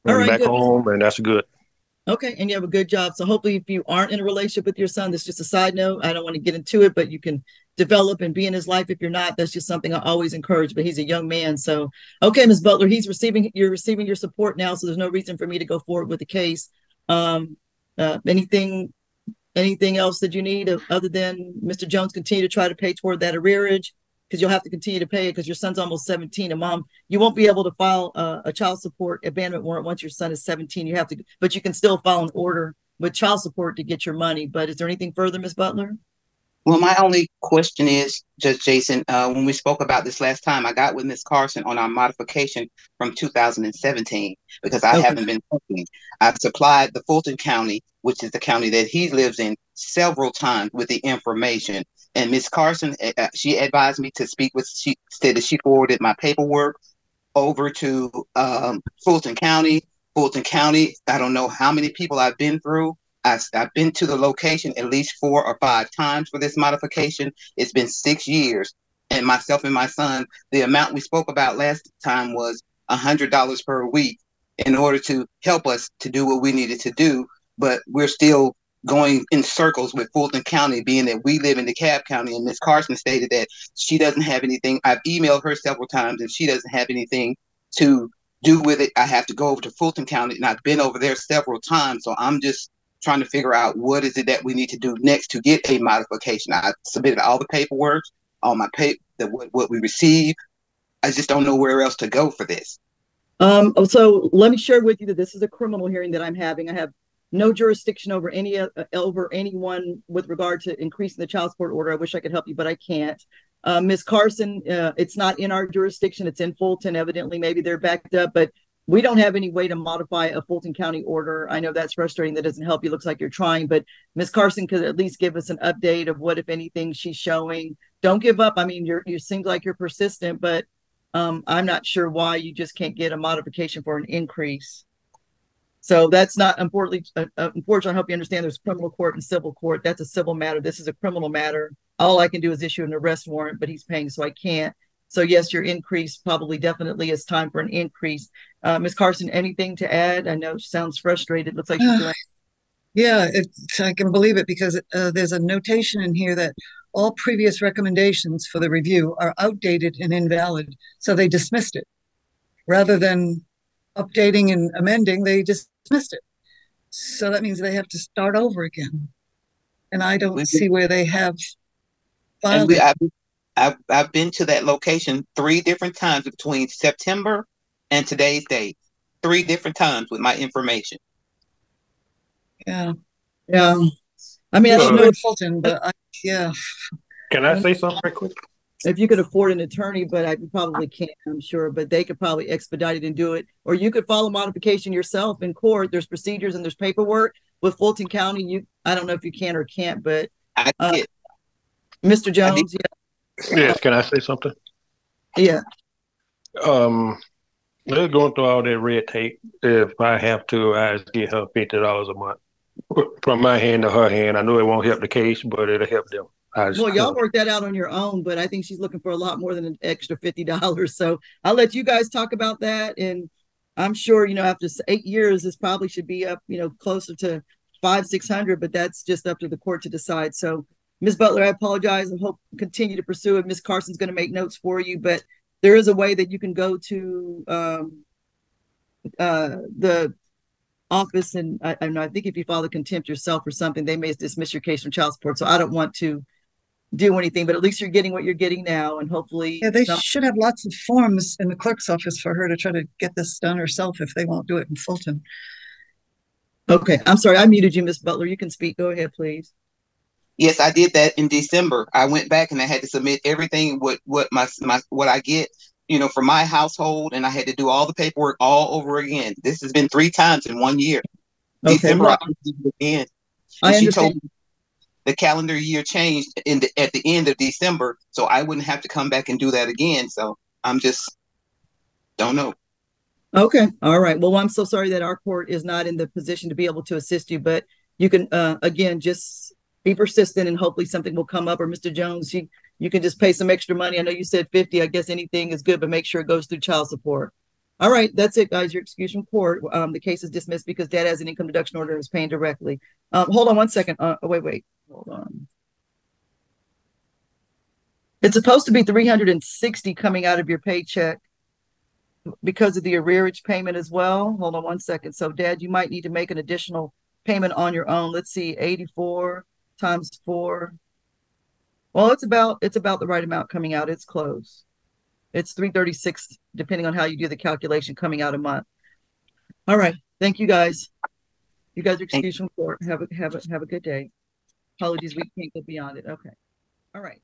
right. Back home, and that's good. Okay, and you have a good job. So hopefully if you aren't in a relationship with your son, that's just a side note. I don't want to get into it, but you can develop and be in his life. If you're not, that's just something I always encourage, but he's a young man. So, okay, Ms. Butler, you're receiving your support now. So there's no reason for me to go forward with the case. Anything else that you need other than Mr. Jones continue to try to pay toward that arrearage? Because you'll have to continue to pay it because your son's almost 17. And mom, you won't be able to file a child support abandonment warrant once your son is 17. You have to, but you can still file an order with child support to get your money. But is there anything further, Ms. Butler? Well, my only question is, Judge Jason, when we spoke about this last time, I got with Ms. Carson on our modification from 2017 because I haven't been working. I've supplied the Fulton County, which is the county that he lives in, several times with the information. And Ms. Carson, she advised me to speak with, she said that she forwarded my paperwork over to Fulton County. Fulton County, I don't know how many people I've been through. I've been to the location at least 4 or 5 times for this modification. It's been 6 years. And myself and my son, the amount we spoke about last time was $100 per week in order to help us to do what we needed to do. But we're still going in circles with Fulton County, being that we live in DeKalb County. And Ms. Carson stated that she doesn't have anything. I've emailed her several times and she doesn't have anything to do with it. I have to go over to Fulton County, and I've been over there several times. So I'm just trying to figure out what is it that we need to do next to get a modification. I submitted all the paperwork, all my what we received. I just don't know where else to go for this. So let me share with you that this is a criminal hearing that I'm having. I have no jurisdiction over anyone with regard to increasing the child support order. I wish I could help you, but I can't. Ms. Carson, it's not in our jurisdiction. It's in Fulton. Evidently, maybe they're backed up, but we don't have any way to modify a Fulton County order. I know that's frustrating. That doesn't help you. Looks like you're trying, but Ms. Carson could at least give us an update of what, if anything, she's showing. Don't give up. I mean, you seem like you're persistent, but I'm not sure why you just can't get a modification for an increase. So that's not, unfortunately, I hope you understand there's criminal court and civil court. That's a civil matter. This is a criminal matter. All I can do is issue an arrest warrant, but he's paying, so I can't. So yes, your increase definitely is time for an increase. Ms. Carson, anything to add? I know she sounds frustrated. Looks like she's doing. Yeah, I can believe it because there's a notation in here that all previous recommendations for the review are outdated and invalid. So they dismissed it. Rather than updating and amending, they dismissed it. So that means they have to start over again. And I don't see where they have filed it. I've been to that location 3 different times between September and today's date. 3 different times with my information. Yeah. I mean, I don't know Fulton, but yeah. Can I say something right quick? If you could afford an attorney, but I probably can't, I'm sure, but they could probably expedite it and do it. Or you could follow modification yourself in court. There's procedures and there's paperwork with Fulton County. I don't know if you can or can't, but Mr. Jones, Yes, can I say something? Yeah. They're going through all that red tape. If I have to, I just get her $50 a month from my hand to her hand. I know it won't help the case, but it'll help them. Well, y'all work that out on your own, but I think she's looking for a lot more than an extra $50. So I'll let you guys talk about that. And I'm sure, after 8 years, this probably should be up, closer to $500-600, but that's just up to the court to decide. So Ms. Butler, I apologize and hope continue to pursue it. Ms. Carson's going to make notes for you, but there is a way that you can go to the office, and I think if you file the contempt yourself or something, they may dismiss your case from child support. So I don't want to do anything, but at least you're getting what you're getting now, and hopefully. Yeah, they should have lots of forms in the clerk's office for her to try to get this done herself if they won't do it in Fulton. Okay, I'm sorry, I muted you, Ms. Butler. You can speak. Go ahead, please. Yes, I did that in December. I went back and I had to submit everything what I get, for my household, and I had to do all the paperwork all over again. This has been 3 times in 1 year. Okay, December, I did it again. And she understand. told me the calendar year changed at the end of December, so I wouldn't have to come back and do that again. So I'm just don't know. Okay, all right. Well, I'm so sorry that our court is not in the position to be able to assist you, but you can again just be persistent and hopefully something will come up. Or Mr. Jones, you can just pay some extra money. I know you said 50. I guess anything is good, but make sure it goes through child support. All right, that's it, guys. Your excuse from court. The case is dismissed because dad has an income deduction order and is paying directly. Hold on one second. Wait. Hold on. It's supposed to be $360 coming out of your paycheck because of the arrearage payment as well. Hold on one second. So, Dad, you might need to make an additional payment on your own. Let's see, 84 times 4. Well, it's about the right amount coming out. It's close. It's 336, depending on how you do the calculation, coming out a month. All right. Thank you, guys. You guys are excused from court. Have a good day. Apologies, we can't go beyond it. Okay. All right.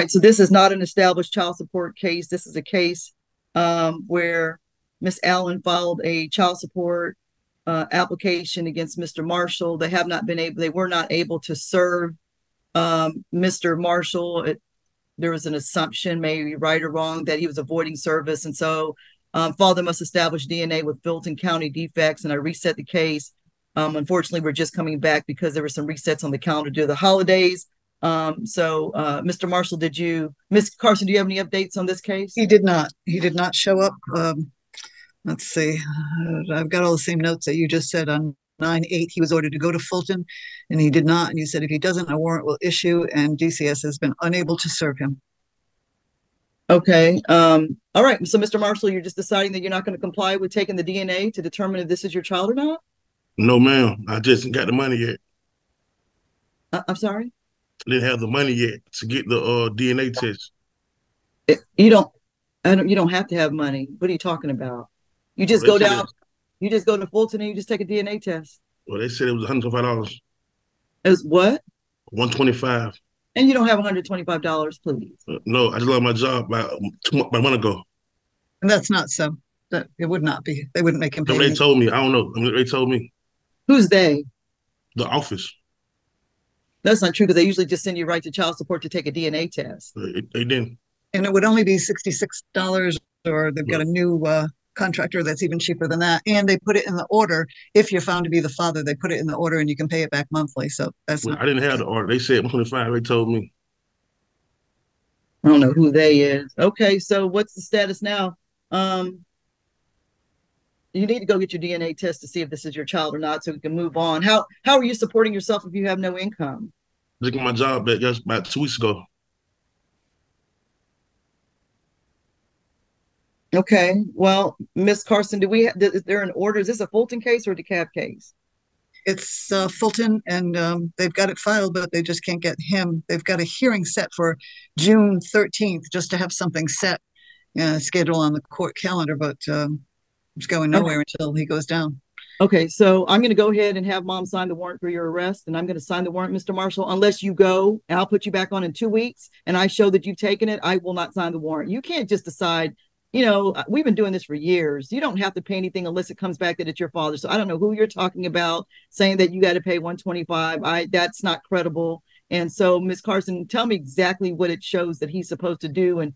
So this is not an established child support case. This is a case where Miss Allen filed a child support application against Mr. Marshall. They were not able to serve Mr. Marshall. There was an assumption, maybe right or wrong, that he was avoiding service. And so father must establish DNA with Fulton County defects. And I reset the case. Unfortunately, we're just coming back because there were some resets on the calendar due to the holidays. Mr. Marshall, Ms. Carson, do you have any updates on this case? He did not. He did not show up. Let's see. I've got all the same notes that you just said. On 9/8, he was ordered to go to Fulton, and he did not. And you said if he doesn't, a warrant will issue, and DCS has been unable to serve him. Okay. All right. So, Mr. Marshall, you're just deciding that you're not going to comply with taking the DNA to determine if this is your child or not? No, ma'am. I just got the money yet. I'm sorry? I didn't have the money yet to get the DNA test. You don't have to have money. What are you talking about? You just go down. You just go to Fulton and you just take a DNA test. Well, they said it was $125. It was what? $125. And you don't have $125, please. No, I just lost my job about a month ago. And that's not so. It would not be. They wouldn't make him pay. They told me. I don't know. They told me. Who's they? The office. That's not true because they usually just send you right to child support to take a DNA test. They didn't. And it would only be $66, or they've got a new contractor that's even cheaper than that. And they put it in the order. If you're found to be the father, they put it in the order and you can pay it back monthly. So that's I didn't have the order. They said $125. They told me. I don't know who they is. Okay, so what's the status now? You need to go get your DNA test to see if this is your child or not so we can move on. How are you supporting yourself if you have no income? I got my job back just about 2 weeks ago. Okay. Well, Miss Carson, is there an order? Is this a Fulton case or a DeKalb case? It's Fulton, and they've got it filed, but they just can't get him. They've got a hearing set for June 13th just to have something set, schedule on the court calendar, but it's going nowhere until he goes down. Okay, so I'm going to go ahead and have mom sign the warrant for your arrest, and I'm going to sign the warrant, Mr. Marshall, unless you go, and I'll put you back on in 2 weeks, and I show that you've taken it, I will not sign the warrant. You can't just decide, we've been doing this for years. You don't have to pay anything unless it comes back that it's your father. So I don't know who you're talking about saying that you got to pay $125. That's not credible. And so, Ms. Carson, tell me exactly what it shows that he's supposed to do, and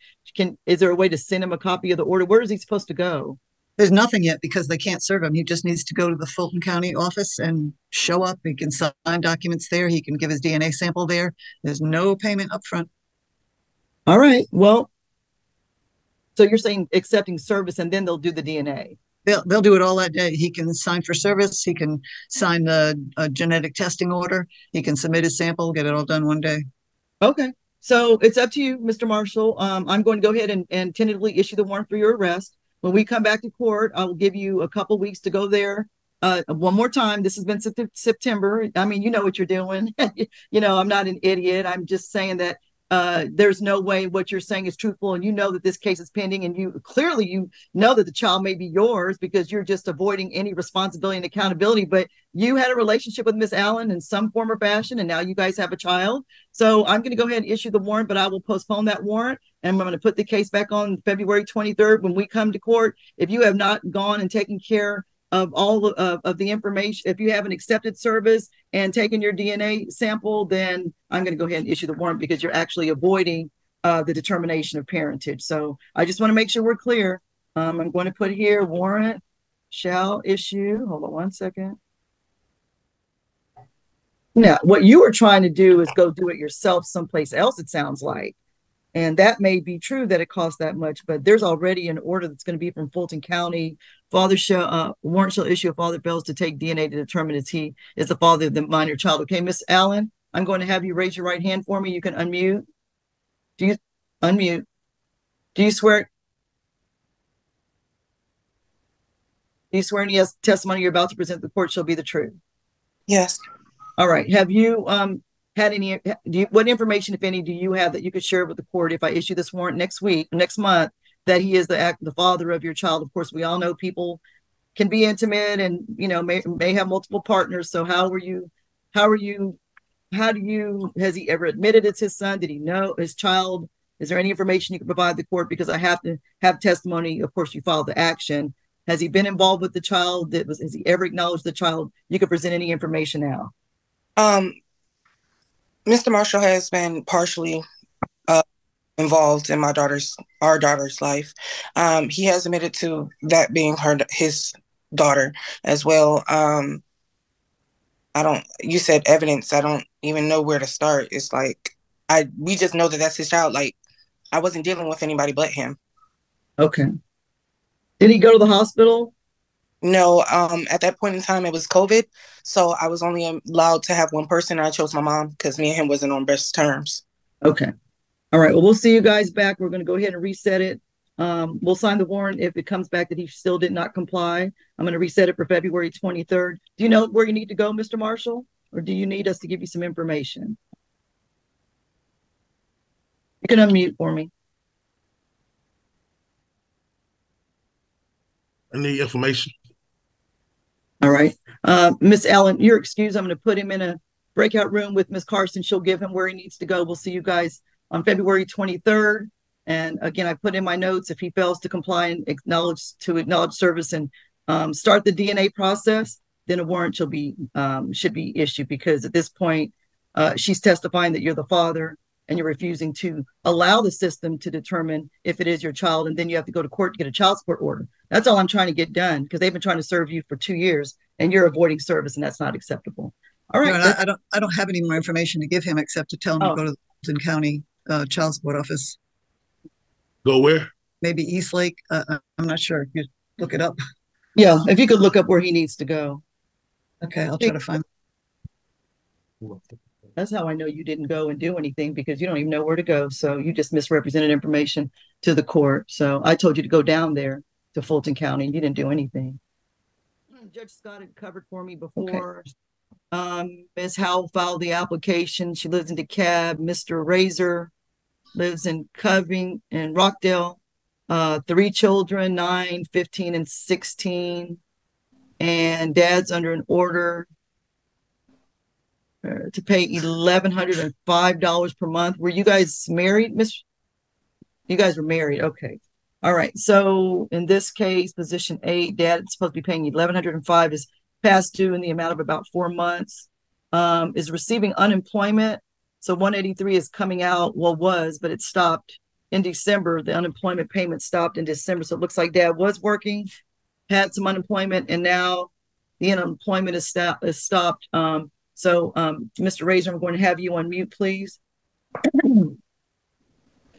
is there a way to send him a copy of the order? Where is he supposed to go? There's nothing yet because they can't serve him. He just needs to go to the Fulton County office and show up. He can sign documents there. He can give his DNA sample there. There's no payment up front. All right. Well, so you're saying accepting service and then they'll do the DNA? They'll do it all that day. He can sign for service. He can sign the genetic testing order. He can submit his sample, get it all done one day. Okay. So it's up to you, Mr. Marshall. I'm going to go ahead and tentatively issue the warrant for your arrest. When we come back to court, I will give you a couple weeks to go there. One more time. This has been September. I mean, you know what you're doing. I'm not an idiot. I'm just saying that there's no way what you're saying is truthful, and you know that this case is pending, and you know that the child may be yours because you're just avoiding any responsibility and accountability. But you had a relationship with Miss Allen in some form or fashion, and now you guys have a child. So I'm going to go ahead and issue the warrant, but I will postpone that warrant, and I'm going to put the case back on February 23rd when we come to court. If you have not gone and taken care of all of the information, if you haven't accepted service and taken your DNA sample, then I'm going to go ahead and issue the warrant because you're actually avoiding the determination of parentage. So I just want to make sure we're clear. I'm going to put here, warrant shall issue. Hold on one second. Now, what you are trying to do is go do it yourself someplace else, it sounds like. And that may be true that it costs that much, but there's already an order that's going to be from Fulton County. Father shall warrant shall issue if father fails to take DNA to determine if he is the father of the minor child. Okay, Miss Allen, I'm going to have you raise your right hand for me. You can unmute. Do you unmute? Do you swear? Do you swear any testimony you're about to present to the court shall be the truth? Yes. All right. Have you had any, what information, if any, do you have that you could share with the court if I issue this warrant next month, that he is the father of your child? Of course, we all know people can be intimate and, you know, may have multiple partners. So has he ever admitted it's his son? Did he know his child? Is there any information you can provide the court? Because I have to have testimony. Of course, you filed the action. Has he been involved with the child? Has he ever acknowledged the child? You can present any information now. Mr. Marshall has been partially involved in our daughter's life. He has admitted to that being his daughter as well. You said evidence. I don't even know where to start. It's like, we just know that that's his child. Like, I wasn't dealing with anybody but him. Okay. Did he go to the hospital? No, at that point in time, it was COVID. So I was only allowed to have one person. And I chose my mom because me and him wasn't on best terms. Okay. All right. Well, we'll see you guys back. We're going to go ahead and reset it. We'll sign the warrant if it comes back that he still did not comply. I'm going to reset it for February 23rd. Do you know where you need to go, Mr. Marshall? Or do you need us to give you some information? You can unmute for me. I need information. All right. Miss Allen, you're excused. I'm going to put him in a breakout room with Miss Carson. She'll give him where he needs to go. We'll see you guys on February 23rd. And again, I put in my notes, if he fails to comply and acknowledge service and start the DNA process, then a warrant should be issued, because at this point, she's testifying that you're the father and you're refusing to allow the system to determine if it is your child. And then you have to go to court to get a child support order. That's all I'm trying to get done, because they've been trying to serve you for 2 years and you're avoiding service, and that's not acceptable. All right. No, I don't have any more information to give him except to tell him to go to the Fulton County Child Support Office. Go where? Maybe Eastlake. I'm not sure. You look it up. Yeah, if you could look up where he needs to go. Okay, I'll try to find. That's how I know you didn't go and do anything, because you don't even know where to go. So you just misrepresented information to the court. So I told you to go down there to Fulton County and you didn't do anything. Judge Scott had covered for me before. Okay. Ms. Howell filed the application. She lives in DeKalb. Mr. Razor lives in Coving and Rockdale. 3 children, 9, 15, and 16. And dad's under an order to pay $1,105 per month. Were you guys married, Miss? You guys were married. Okay. All right. So in this case, position 8, dad is supposed to be paying $1,105, is past due in the amount of about 4 months, is receiving unemployment. So 183 is coming out, well, but it stopped in December. The unemployment payment stopped in December. So it looks like dad was working, had some unemployment, and now the unemployment is stopped. Mr. Razor, I'm going to have you on mute, please. All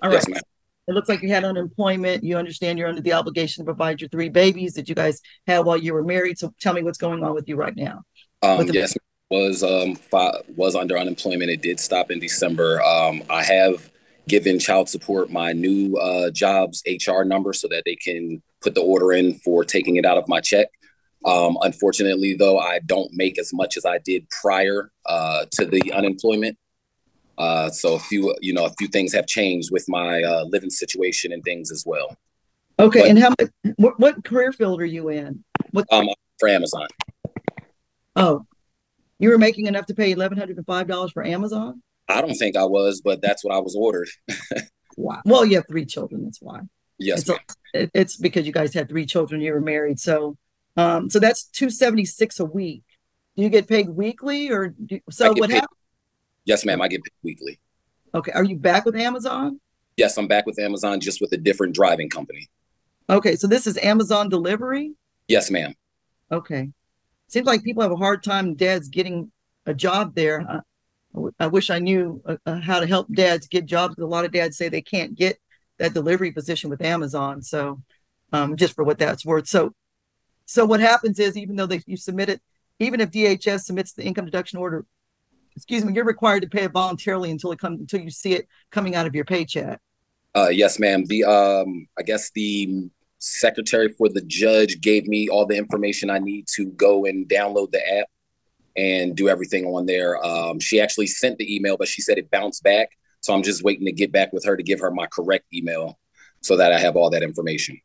right. Yes, ma'am. It looks like you had unemployment. You understand you're under the obligation to provide your 3 babies that you guys had while you were married. So tell me what's going on with you right now. Yes, was under unemployment. It did stop in December. I have given child support my new job's HR number so that they can put the order in for taking it out of my check. Unfortunately, though, I don't make as much as I did prior to the unemployment. So a few things have changed with my living situation and things as well. Okay, but, and what career field are you in? For Amazon. Oh, you were making enough to pay $1,105 for Amazon? I don't think I was, but that's what I was ordered. Wow. Well, you have 3 children. That's why. Yes, it's because you guys had 3 children. You were married. So that's $276 a week. Do you get paid weekly or what happened? Yes, ma'am. I get paid weekly. Okay. Are you back with Amazon? Yes, I'm back with Amazon, just with a different driving company. Okay. So this is Amazon delivery? Yes, ma'am. Okay. Seems like people have a hard time, dads, getting a job there. I wish I knew how to help dads get jobs. A lot of dads say they can't get that delivery position with Amazon. So just for what that's worth. So what happens is, even though you submit it, even if DHS submits the income deduction order, excuse me, you're required to pay it voluntarily until you see it coming out of your paycheck. Yes, ma'am. I guess the secretary for the judge gave me all the information I need to go and download the app and do everything on there. She actually sent the email, but she said it bounced back. So I'm just waiting to get back with her to give her my correct email so that I have all that information.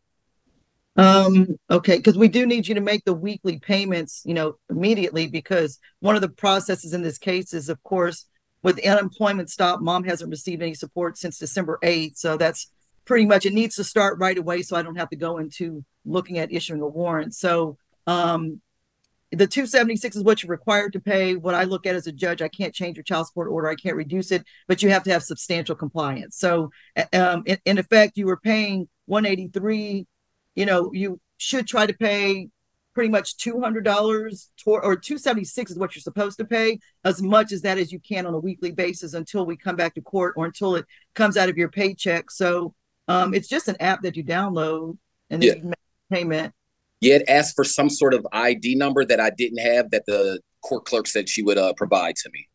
Okay, because we do need you to make the weekly payments, immediately, because one of the processes in this case is, of course, with unemployment stop, mom hasn't received any support since December 8th. So that's pretty much, it needs to start right away so I don't have to go into looking at issuing a warrant. So the $276 is what you're required to pay. What I look at as a judge, I can't change your child support order. I can't reduce it, but you have to have substantial compliance. So in effect, you were paying $183. You should try to pay pretty much $200 or $276 is what you're supposed to pay, as much as that as you can on a weekly basis until we come back to court or until it comes out of your paycheck. So it's just an app that you download and then you can make a payment. Yeah, it asked for some sort of ID number that I didn't have that the court clerk said she would provide to me.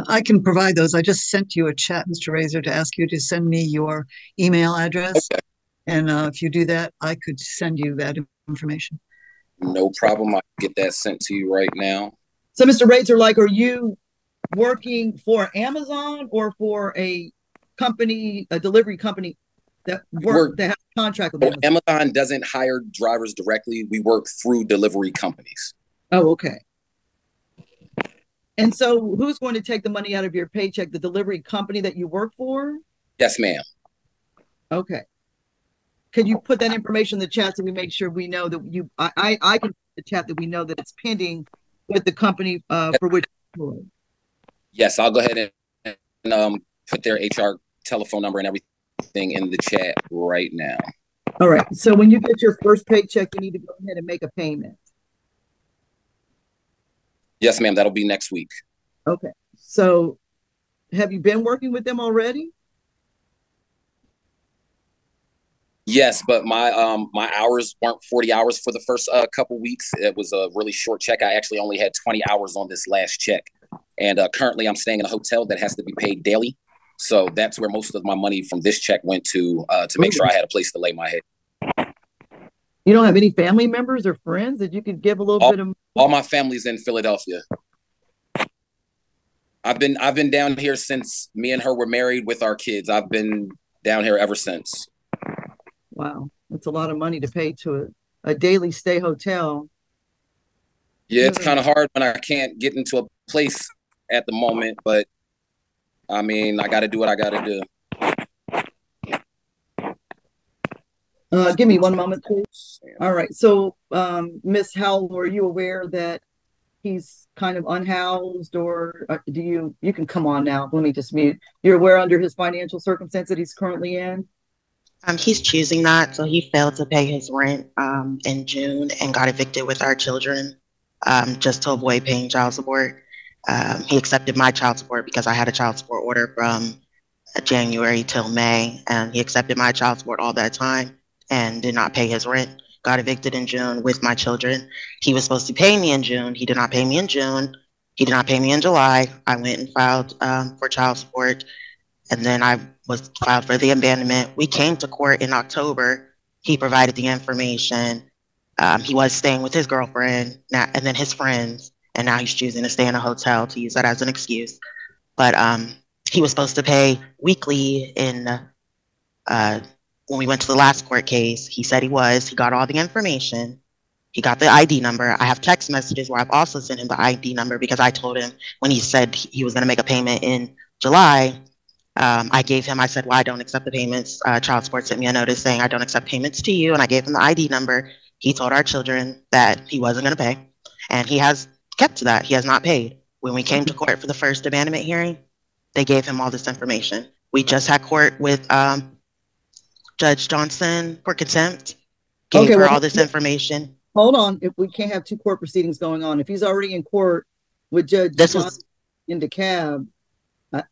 I can provide those. I just sent you a chat, Mr. Razor, to ask you to send me your email address. Okay. And if you do that, I could send you that information. No problem. I'll get that sent to you right now. So, Mr. Razor, are you working for Amazon or for a company, a delivery company that has a contract with Amazon? Amazon doesn't hire drivers directly. We work through delivery companies. Oh, okay. And so who's going to take the money out of your paycheck? The delivery company that you work for? Yes, ma'am. Okay. Could you put that information in the chat so we make sure we know that I can put the chat that we know that it's pending with the company for which you're employed? Yes, I'll go ahead and put their HR telephone number and everything in the chat right now. All right. So when you get your first paycheck, you need to go ahead and make a payment. Yes, ma'am. That'll be next week. Okay. So have you been working with them already? Yes, but my hours weren't 40 hours for the first couple weeks. It was a really short check. I actually only had 20 hours on this last check. And currently I'm staying in a hotel that has to be paid daily. So that's where most of my money from this check went to make sure I had a place to lay my head. You don't have any family members or friends that you could give a little bit of? All my family's in Philadelphia. I've been down here since me and her were married with our kids. I've been down here ever since. Wow, that's a lot of money to pay to a daily stay hotel. Yeah, it's kind of hard when I can't get into a place at the moment, but I mean, I got to do what I got to do. Give me one moment, please. All right. So, Miss Howell, are you aware that he's kind of unhoused, or you can come on now. Let me just mute. You're aware under his financial circumstance that he's currently in? He's choosing not. So he failed to pay his rent in June and got evicted with our children just to avoid paying child support. He accepted my child support because I had a child support order from January till May, and he accepted my child support all that time and did not pay his rent. Got evicted in June with my children. He was supposed to pay me in June. He did not pay me in June. He did not pay me in July. I went and filed for child support, and then I was filed for the abandonment. We came to court in October. He provided the information. He was staying with his girlfriend now, and then his friends, and now he's choosing to stay in a hotel to use that as an excuse. But he was supposed to pay weekly in when we went to the last court case. He said he got all the information. He got the ID number. I have text messages where I've also sent him the ID number because I told him when he said he was going to make a payment in July, I said, well, I don't accept the payments. Child support sent me a notice saying I don't accept payments to you. And I gave him the ID number. He told our children that he wasn't going to pay. And he has kept to that. He has not paid. When we came to court for the first abandonment hearing, they gave him all this information. We just had court with Judge Johnson for contempt. Gave her all this information. Hold on. If we can't have two court proceedings going on, if he's already in court with Judge Johnson in DeKalb,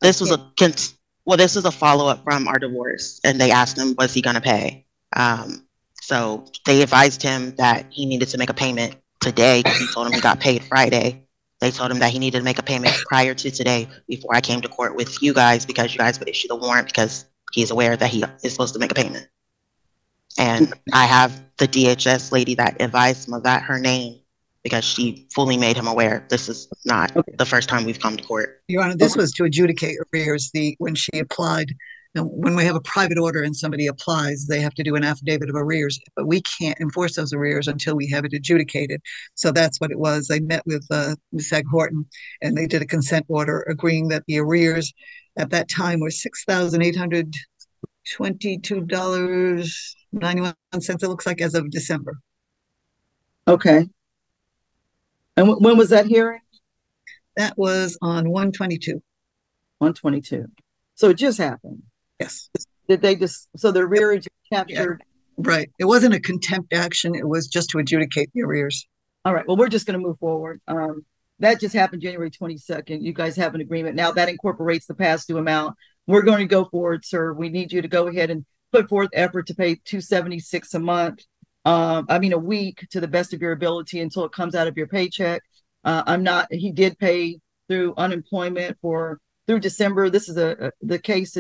This was this is a follow-up from our divorce, and they asked him, was he going to pay? So they advised him that he needed to make a payment today because he told him he got paid Friday. They told him that he needed to make a payment prior to today before I came to court with you guys, because you guys would issue the warrant because he's aware that he is supposed to make a payment. And I have the DHS lady that advised him of that, her name, because she fully made him aware this is not the first time we've come to court. Your Honor, this was to adjudicate arrears. When she applied, now, when we have a private order and somebody applies, they have to do an affidavit of arrears, but we can't enforce those arrears until we have it adjudicated. So that's what it was. They met with Ms. Horton, and they did a consent order agreeing that the arrears at that time were $6,822.91, it looks like, as of December. Okay. And when was that hearing? That was on 1/22. 1/22. So it just happened. Yes. Did they just, so the arrears captured? Yeah, right. It wasn't a contempt action. It was just to adjudicate the arrears. All right. Well, we're just going to move forward. That just happened January 22nd. You guys have an agreement. Now that incorporates the past due amount. We're going to go forward, sir. We need you to go ahead and put forth effort to pay $276 a month. A week, to the best of your ability until it comes out of your paycheck. He did pay through unemployment through December. This is the case.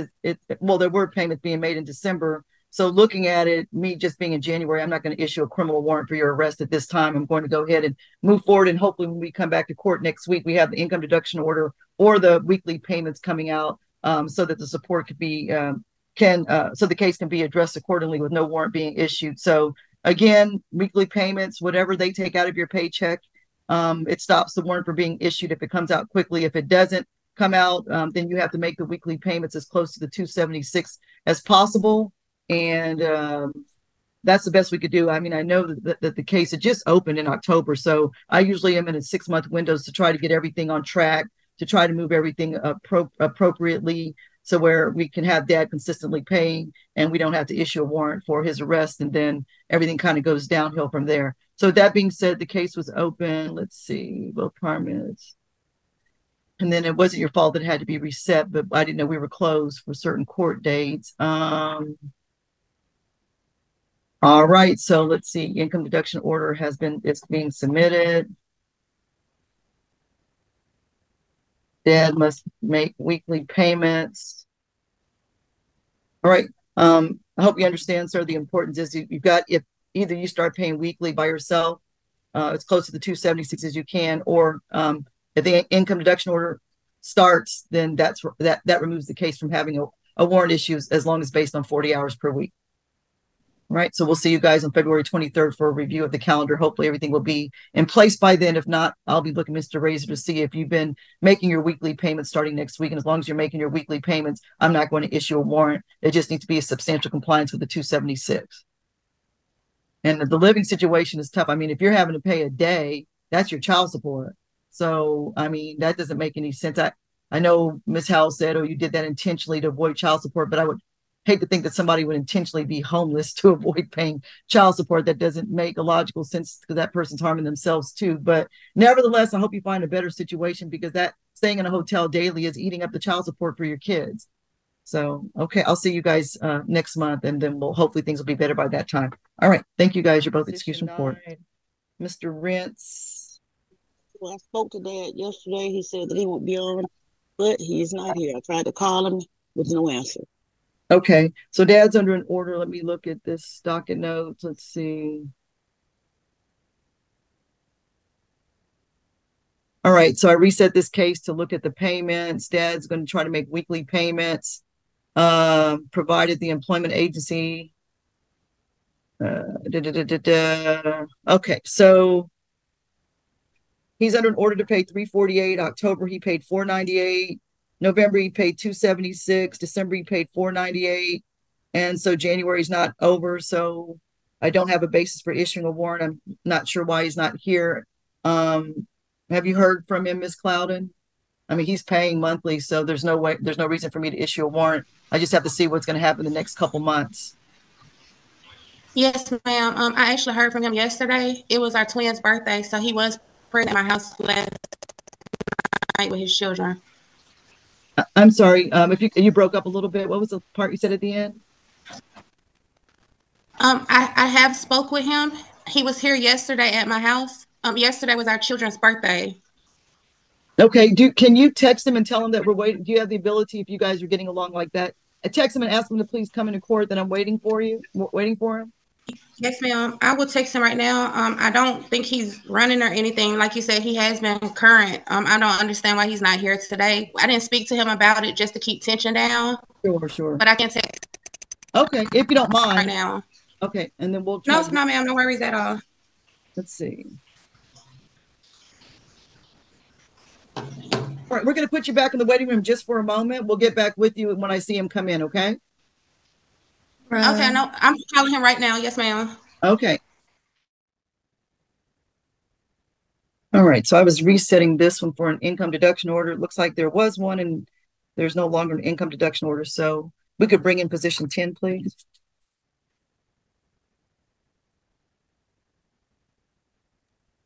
Well, there were payments being made in December. So looking at it, me just being in January, I'm not going to issue a criminal warrant for your arrest at this time. I'm going to go ahead and move forward. And hopefully when we come back to court next week, we have the income deduction order or the weekly payments coming out, so that the support could be, so the case can be addressed accordingly with no warrant being issued. So again, weekly payments, whatever they take out of your paycheck, it stops the warrant from being issued if it comes out quickly. If it doesn't come out, then you have to make the weekly payments as close to the $276 as possible. And that's the best we could do. I mean, I know that the case had just opened in October, so I usually am in a 6-month windows to try to get everything on track, to try to move everything appropriately, so where we can have Dad consistently paying and we don't have to issue a warrant for his arrest, and then everything kind of goes downhill from there. So that being said, the case was open. Let's see, both permits. And then it wasn't your fault that it had to be reset, but I didn't know we were closed for certain court dates. All right, so let's see, income deduction order it's being submitted. Dad must make weekly payments. All right. I hope you understand, sir, the importance is you've got, if either you start paying weekly by yourself, as close to the $276 as you can, or if the income deduction order starts, then that removes the case from having a warrant issue as long as based on 40 hours per week. All right, so we'll see you guys on February 23rd for a review of the calendar. Hopefully everything will be in place by then. If not, I'll be looking Mr. Razor to see if you've been making your weekly payments starting next week. And as long as you're making your weekly payments, I'm not going to issue a warrant. It just needs to be a substantial compliance with the 276. And the living situation is tough. I mean, if you're having to pay a day, that's your child support. So, I mean, that doesn't make any sense. I know Ms. Howell said, oh, you did that intentionally to avoid child support, but I would hate to think that somebody would intentionally be homeless to avoid paying child support. That doesn't make a logical sense because that person's harming themselves too. But nevertheless, I hope you find a better situation, because that staying in a hotel daily is eating up the child support for your kids. So, okay, I'll see you guys next month, and then hopefully things will be better by that time. All right. Thank you guys. You're both excused from court. Mr. Rentz. Well, I spoke to Dad yesterday. He said that he would be on, but he's not here. I tried to call him with no answer. Okay, so Dad's under an order. Let me look at this docket notes. Let's see. All right, so I reset this case to look at the payments. Dad's going to try to make weekly payments, provided the employment agency. Okay, so he's under an order to pay $348. October, he paid $498. November, he paid $276. December, he paid $498. And so January's not over. So I don't have a basis for issuing a warrant. I'm not sure why he's not here. Have you heard from him, Ms. Clouden? I mean, he's paying monthly, so there's no reason for me to issue a warrant. I just have to see what's going to happen the next couple months. Yes, ma'am. I actually heard from him yesterday. It was our twins' birthday, so he was present at my house last night with his children. I'm sorry. If you broke up a little bit, what was the part you said at the end? I have spoke with him. He was here yesterday at my house. Yesterday was our children's birthday. Okay. Can you text him and tell him that we're waiting? Do you have the ability, if you guys are getting along like that, text him and ask him to please come into court, that I'm waiting for him? Yes, ma'am. I will text him right now. I don't think he's running or anything. Like you said, he has been current. I don't understand why he's not here today. I didn't speak to him about it just to keep tension down. Sure. But I can text. Okay, if you don't mind. Right now. Okay, and then we'll try. No, ma'am. No worries at all. Let's see. All right, we're going to put you back in the waiting room just for a moment. We'll get back with you when I see him come in, okay? Okay, no, I'm calling him right now. Yes, ma'am. Okay. All right, so I was resetting this one for an income deduction order. It looks like there was one and there's no longer an income deduction order. So we could bring in position 10, please.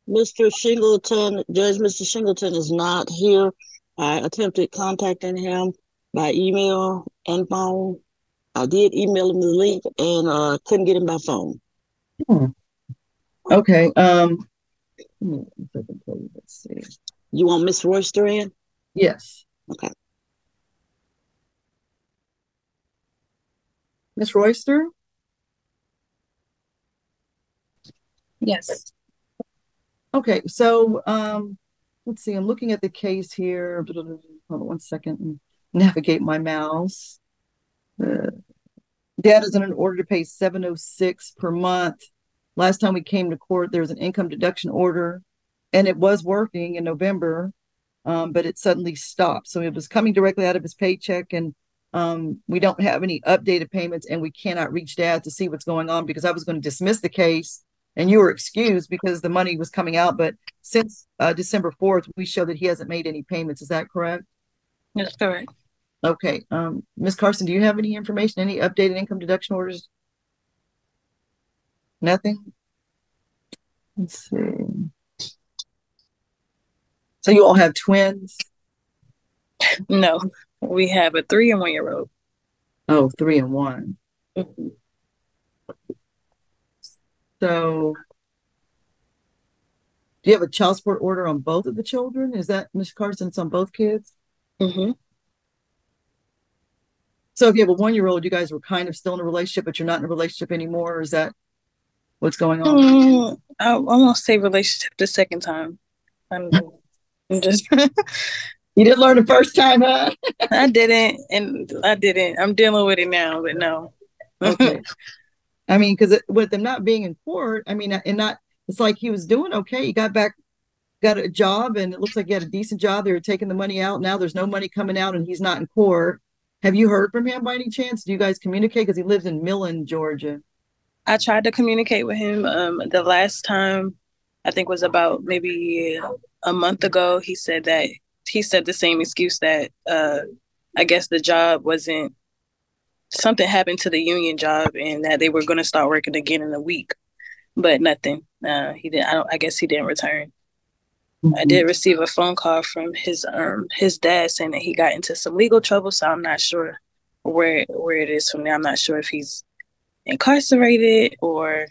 Mr. Shingleton, Judge Mr. Shingleton is not here. I attempted contacting him by email and phone. I did email him the link and couldn't get him by phone. Okay. Let's see. You want Miss Royster in? Yes. Okay. Miss Royster? Yes. Okay, so let's see. I'm looking at the case here. Hold on one second and navigate my mouse. Dad is in an order to pay $706 per month. Last time we came to court, there was an income deduction order, and it was working in November, but it suddenly stopped. So it was coming directly out of his paycheck, and we don't have any updated payments, and we cannot reach Dad to see what's going on because I was going to dismiss the case, and you were excused because the money was coming out. But since December 4th, we show that he hasn't made any payments. Is that correct? That's correct. Okay. Ms. Carson, do you have any information, any updated income deduction orders? Nothing? Let's see. So you all have twins? No, we have a 3 and 1 year old. Oh, 3 and 1. Mm-hmm. So do you have a child support order on both of the children? Is that, Ms. Carson, it's on both kids? Mm-hmm. So if you have a 1-year-old, you guys were kind of still in a relationship, but you're not in a relationship anymore? Or is that what's going on? I won't say relationship the second time. I'm just You didn't learn the first time, huh? I didn't. I'm dealing with it now, but no. Okay. I mean, because with them not being in court, I mean, it's like he was doing okay. He got a job, and it looks like he had a decent job. They were taking the money out. Now there's no money coming out, and he's not in court. Have you heard from him by any chance? Do you guys communicate? Because he lives in Millen, Georgia. I tried to communicate with him the last time, I think was about maybe a month ago. He said the same excuse that I guess the job wasn't, something happened to the union job and that they were going to start working again in a week, but nothing. I guess he didn't return. Mm-hmm. I did receive a phone call from his dad saying that he got into some legal trouble, so I'm not sure where it is from there. I'm not sure if he's incarcerated or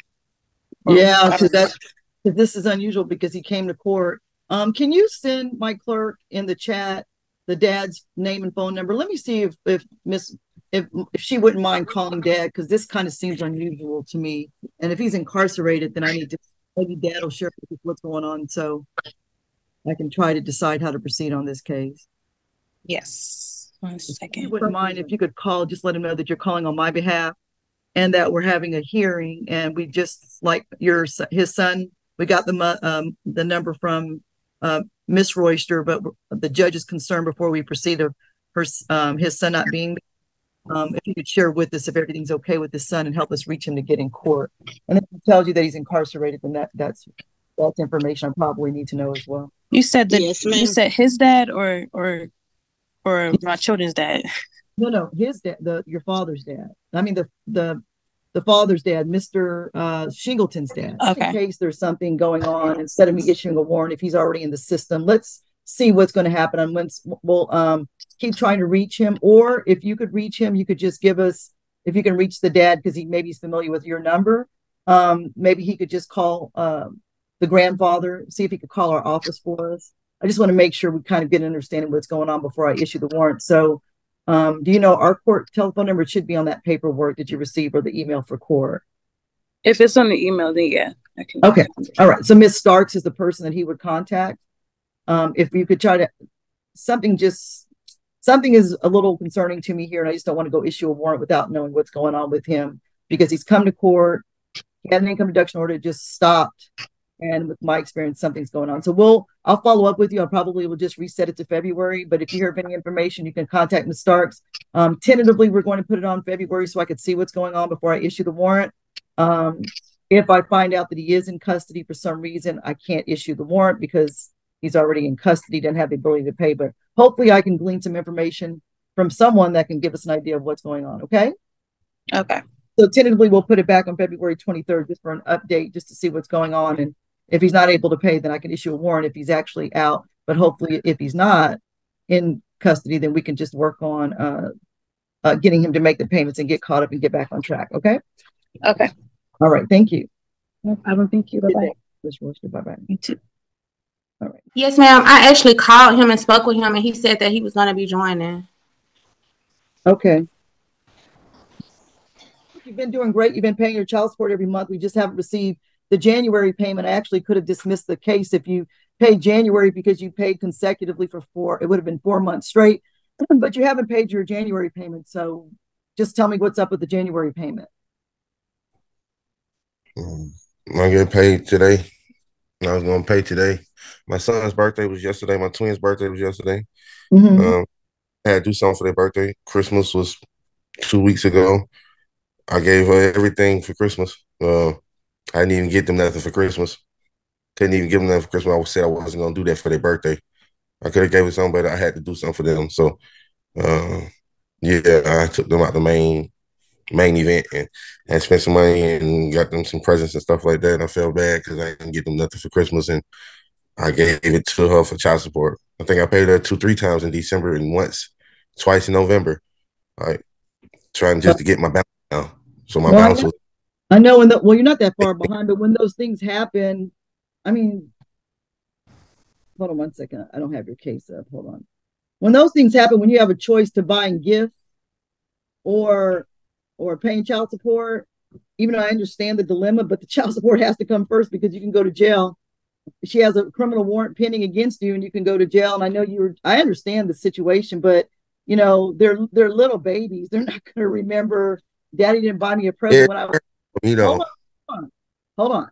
yeah, because this is unusual because he came to court. Can you send my clerk in the chat the dad's name and phone number? Let me see if she wouldn't mind calling Dad, because this kind of seems unusual to me. And if he's incarcerated, then I need to, maybe Dad will share what's going on so I can try to decide how to proceed on this case. Yes. 1 second. If you wouldn't mind, if you could call, just let him know that you're calling on my behalf and that we're having a hearing, and we just like his son, we got the number from Miss Royster, but the judge is concerned before we proceed of his son not being if you could share with us if everything's okay with his son and help us reach him to get in court. And if he tells you that he's incarcerated, then that's information I probably need to know as well. You said that you said his dad or my children's dad? No, his dad, your father's dad. I mean the father's dad, Mr. Shingleton's dad. Okay. In case there's something going on, instead of me issuing a warrant, if he's already in the system, let's see what's going to happen. And once we'll keep trying to reach him, or if you could reach him, you could just give us, if you can reach the dad, because maybe he's familiar with your number. Maybe he could just call the grandfather, see if he could call our office for us. I just want to make sure we kind of get an understanding of what's going on before I issue the warrant. So do you know our court telephone number? It should be on that paperwork that you receive or the email for court. If it's on the email, then yeah, I can. Okay. All right. So Miss Starks is the person that he would contact. If you could try to, something is a little concerning to me here, and I just don't want to go issue a warrant without knowing what's going on with him, because he's come to court, he had an income reduction order, just stopped. And with my experience, something's going on. So I'll follow up with you. I probably will just reset it to February. But if you hear of any information, you can contact Ms. Starks. Tentatively, we're going to put it on February so I could see what's going on before I issue the warrant. If I find out that he is in custody for some reason, I can't issue the warrant because he's already in custody, doesn't have the ability to pay. But hopefully I can glean some information from someone that can give us an idea of what's going on. Okay? Okay. So tentatively, we'll put it back on February 23rd just for an update, just to see what's going on. And if he's not able to pay, then I can issue a warrant if he's actually out. But hopefully, if he's not in custody, then we can just work on getting him to make the payments and get caught up and get back on track. Okay? Okay. All right. Thank you. No problem. Thank you. Bye-bye. Bye-bye. You too. All right. Yes, ma'am. I actually called him and spoke with him, and he said that he was going to be joining. Okay. You've been doing great. You've been paying your child support every month. We just haven't received the January payment. I actually could have dismissed the case if you paid January because you paid consecutively for it would have been 4 months straight, but you haven't paid your January payment. So just tell me what's up with the January payment. I get paid today. I was going to pay today. My son's birthday was yesterday. My twin's birthday was yesterday. I had to do something for their birthday. Christmas was 2 weeks ago. I gave her everything for Christmas. I didn't even get them nothing for Christmas. Couldn't even give them nothing for Christmas. I said I wasn't going to do that for their birthday. I could have gave it something, but I had to do something for them. So, yeah, I took them out the main event and spent some money and got them some presents and stuff like that. And I felt bad because I didn't get them nothing for Christmas, and I gave it to her for child support. I think I paid her 2-3 times in December and twice in November. Right, trying just to get my balance down. So my balance was. I know, you're not that far behind, but when those things happen, I mean, hold on one second. I don't have your case up. Hold on. When those things happen, when you have a choice to buying gifts or paying child support, even though I understand the dilemma, but the child support has to come first because you can go to jail. She has a criminal warrant pending against you and you can go to jail. And I know I understand the situation, but you know, they're little babies. They're not going to remember Daddy didn't buy me a present when I was. Hold on.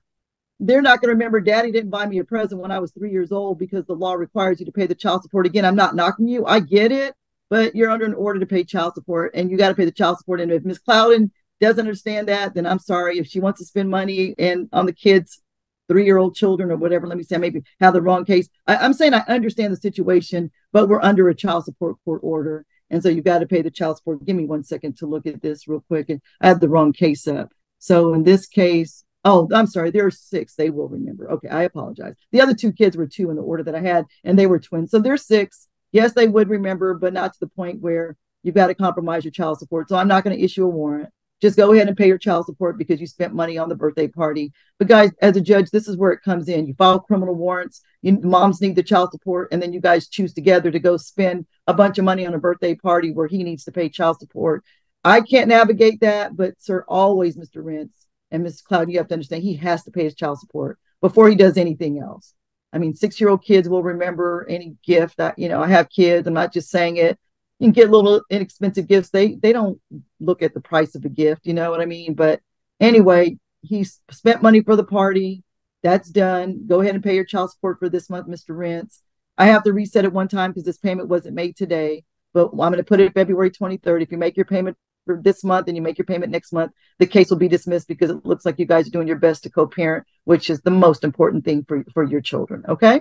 They're not going to remember Daddy didn't buy me a present when I was 3 years old because the law requires you to pay the child support. Again, I'm not knocking you. I get it, but you're under an order to pay child support and you got to pay the child support. And if Ms. Clouden doesn't understand that, then I'm sorry. If she wants to spend money on the kids, 3-year-old children or whatever, let me say, I maybe have the wrong case. I'm saying I understand the situation, but we're under a child support court order. And so you got to pay the child support. Give me 1 second to look at this real quick. And I have the wrong case up. So in this case, oh, I'm sorry, there are 6. They will remember. Okay, I apologize. The other 2 kids were 2 in the order that I had, and they were twins. So they're 6. Yes, they would remember, but not to the point where you've got to compromise your child support. So I'm not going to issue a warrant. Just go ahead and pay your child support because you spent money on the birthday party. But guys, as a judge, this is where it comes in. You file criminal warrants. Moms need the child support, and then you guys choose together to go spend a bunch of money on a birthday party where he needs to pay child support. I can't navigate that, but sir, always, Mr. Rentz and Ms. Cloud, you have to understand he has to pay his child support before he does anything else. I mean, 6-year-old kids will remember any gift. I have kids. I'm not just saying it. You can get little inexpensive gifts. They don't look at the price of the gift. You know what I mean? But anyway, he's spent money for the party. That's done. Go ahead and pay your child support for this month, Mr. Rentz. I have to reset it one time because this payment wasn't made today, but I'm going to put it February 23rd. If you make your payment for this month and you make your payment next month, the case will be dismissed because it looks like you guys are doing your best to co-parent, which is the most important thing for your children. Okay.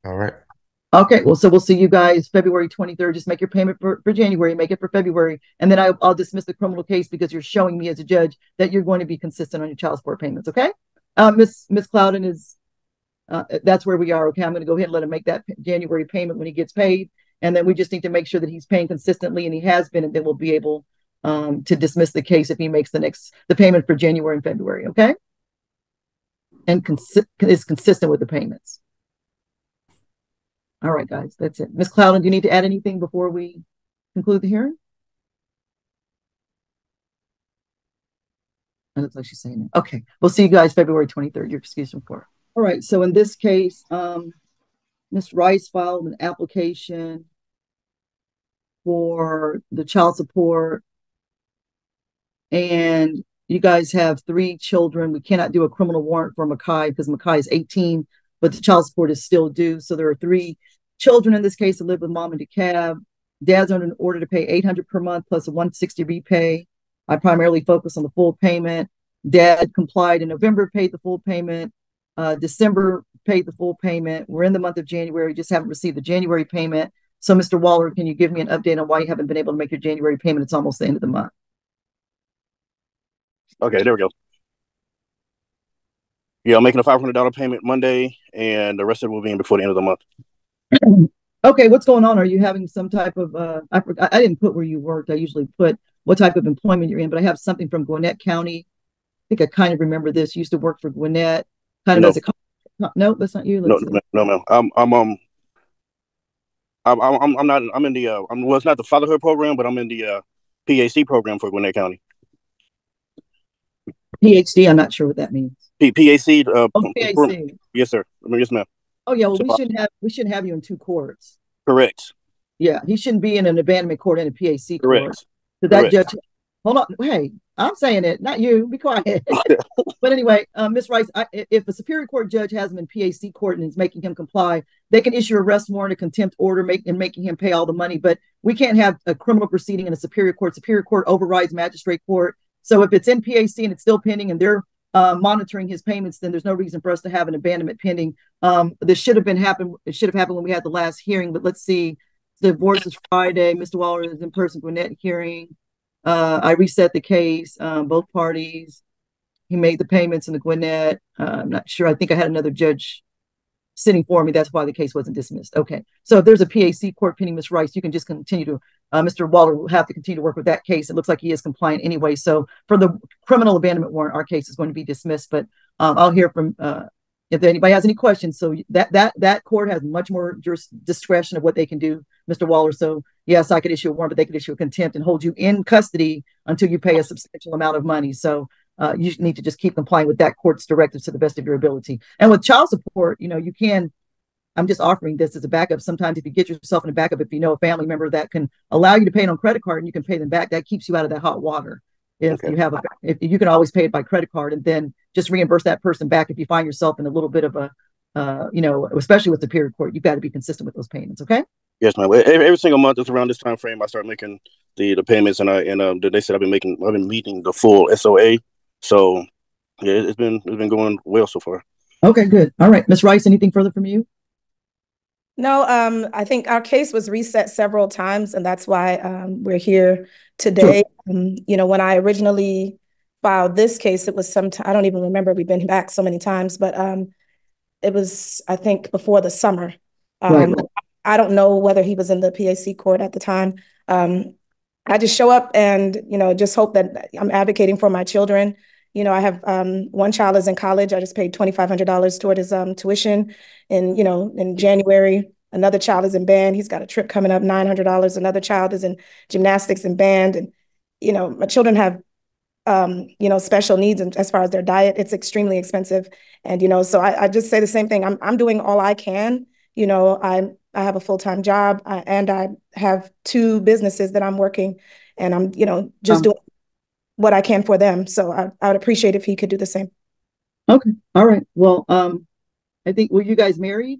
All right. Okay. Well, so we'll see you guys February 23rd. Just make your payment for January, make it for February. And then I'll dismiss the criminal case because you're showing me as a judge that you're going to be consistent on your child support payments. Okay. Miss Clouden is that's where we are. Okay, I'm going to go ahead and let him make that January payment when he gets paid. And then we just need to make sure that he's paying consistently, and he has been, and then we'll be able to dismiss the case if he makes the payment for January and February. Okay. And is consistent with the payments. All right, guys, that's it. Ms. Clouden, do you need to add anything before we conclude the hearing? It looks like she's saying it. Okay, we'll see you guys February 23rd. Your excuse from court. All right, so in this case, Ms. Rice filed an application for the child support, and you guys have 3 children. We cannot do a criminal warrant for Makai because Makai is 18, but the child support is still due. So there are 3 children in this case that live with mom in DeKalb. Dad's under an order to pay $800 per month plus a $160 repay. I primarily focus on the full payment. Dad complied in November, paid the full payment. December paid the full payment. We're in the month of January, just haven't received the January payment. So Mr. Waller, can you give me an update on why you haven't been able to make your January payment? It's almost the end of the month. Okay, there we go. Yeah, I'm making a $500 payment Monday, and the rest of it will be in before the end of the month. Okay, what's going on? Are you having some type of, I didn't put where you worked. I usually put what type of employment you're in, but I have something from Gwinnett County. I think I kind of remember this. You used to work for Gwinnett, kind of as a, no, that's not you. No, ma'am. I'm not, I'm in the, well, it's not the fatherhood program, but I'm in the PAC program for Gwinnett County. PhD, I'm not sure what that means. PAC. PAC. Yes, sir. Yes, ma'am. Oh yeah, well, we shouldn't have you in 2 courts. Correct. Yeah, he shouldn't be in an abandonment court and a PAC court. Correct. So that judge, hold on, hey, I'm saying it, not you. Be quiet. But anyway, Ms. Rice, if a Superior Court judge has him in PAC court and is making him comply, they can issue an arrest warrant, a contempt order, making him pay all the money. But we can't have a criminal proceeding in a Superior Court. Superior Court overrides magistrate court. So if it's in PAC and it's still pending and they're monitoring his payments, then there's no reason for us to have an abandonment pending. This should have happened when we had the last hearing, but let's see. The divorce is Friday. Mr. Waller is in person Gwinnett hearing. I reset the case, both parties. He made the payments in the Gwinnett. I'm not sure. I think I had another judge sitting for me. That's why the case wasn't dismissed. Okay. So if there's a PAC court pending, Ms. Rice, you can just continue to, Mr. Waller will have to continue to work with that case. It looks like he is compliant anyway. So for the criminal abandonment warrant, our case is going to be dismissed, but I'll hear from, if anybody has any questions. So that court has much more discretion of what they can do, Mr. Waller. So yes, I could issue a warrant, but they could issue a contempt and hold you in custody until you pay a substantial amount of money. So you need to just keep complying with that court's directives to the best of your ability. And with child support, you can, I'm just offering this as a backup. Sometimes if you get yourself in a backup, if you know a family member that can allow you to pay it on credit card and you can pay them back, that keps you out of that hot water. If you have if you can always pay it by credit card and then just reimburse that person back if you find yourself in a little bit of a, especially with the Superior Court, you've got to be consistent with those payments. Okay. Yes, ma'am. Every single month, it's around this time frame I start making the payments, and they said I've been meeting the full SOA. So yeah, it's been going well so far. Okay, good. All right, Ms. Rice, anything further from you? No, I think our case was reset several times, and that's why we're here today. Sure. When I originally filed this case, it was I don't even remember, we've been back so many times, but it was, I think, before the summer. Right. I don't know whether he was in the PAC court at the time. I just show up and, just hope that I'm advocating for my children. I have one child is in college. I just paid $2,500 toward his tuition in January. Another child is in band. He's got a trip coming up, $900. Another child is in gymnastics and band. And, my children have, special needs. And as far as their diet, it's extremely expensive. And, so I just say the same thing. I'm doing all I can. I have a full-time job and I have 2 businesses that I'm working, and I'm, just doing what I can for them. So I would appreciate if he could do the same. Okay. All right. Well, I think, were you guys married?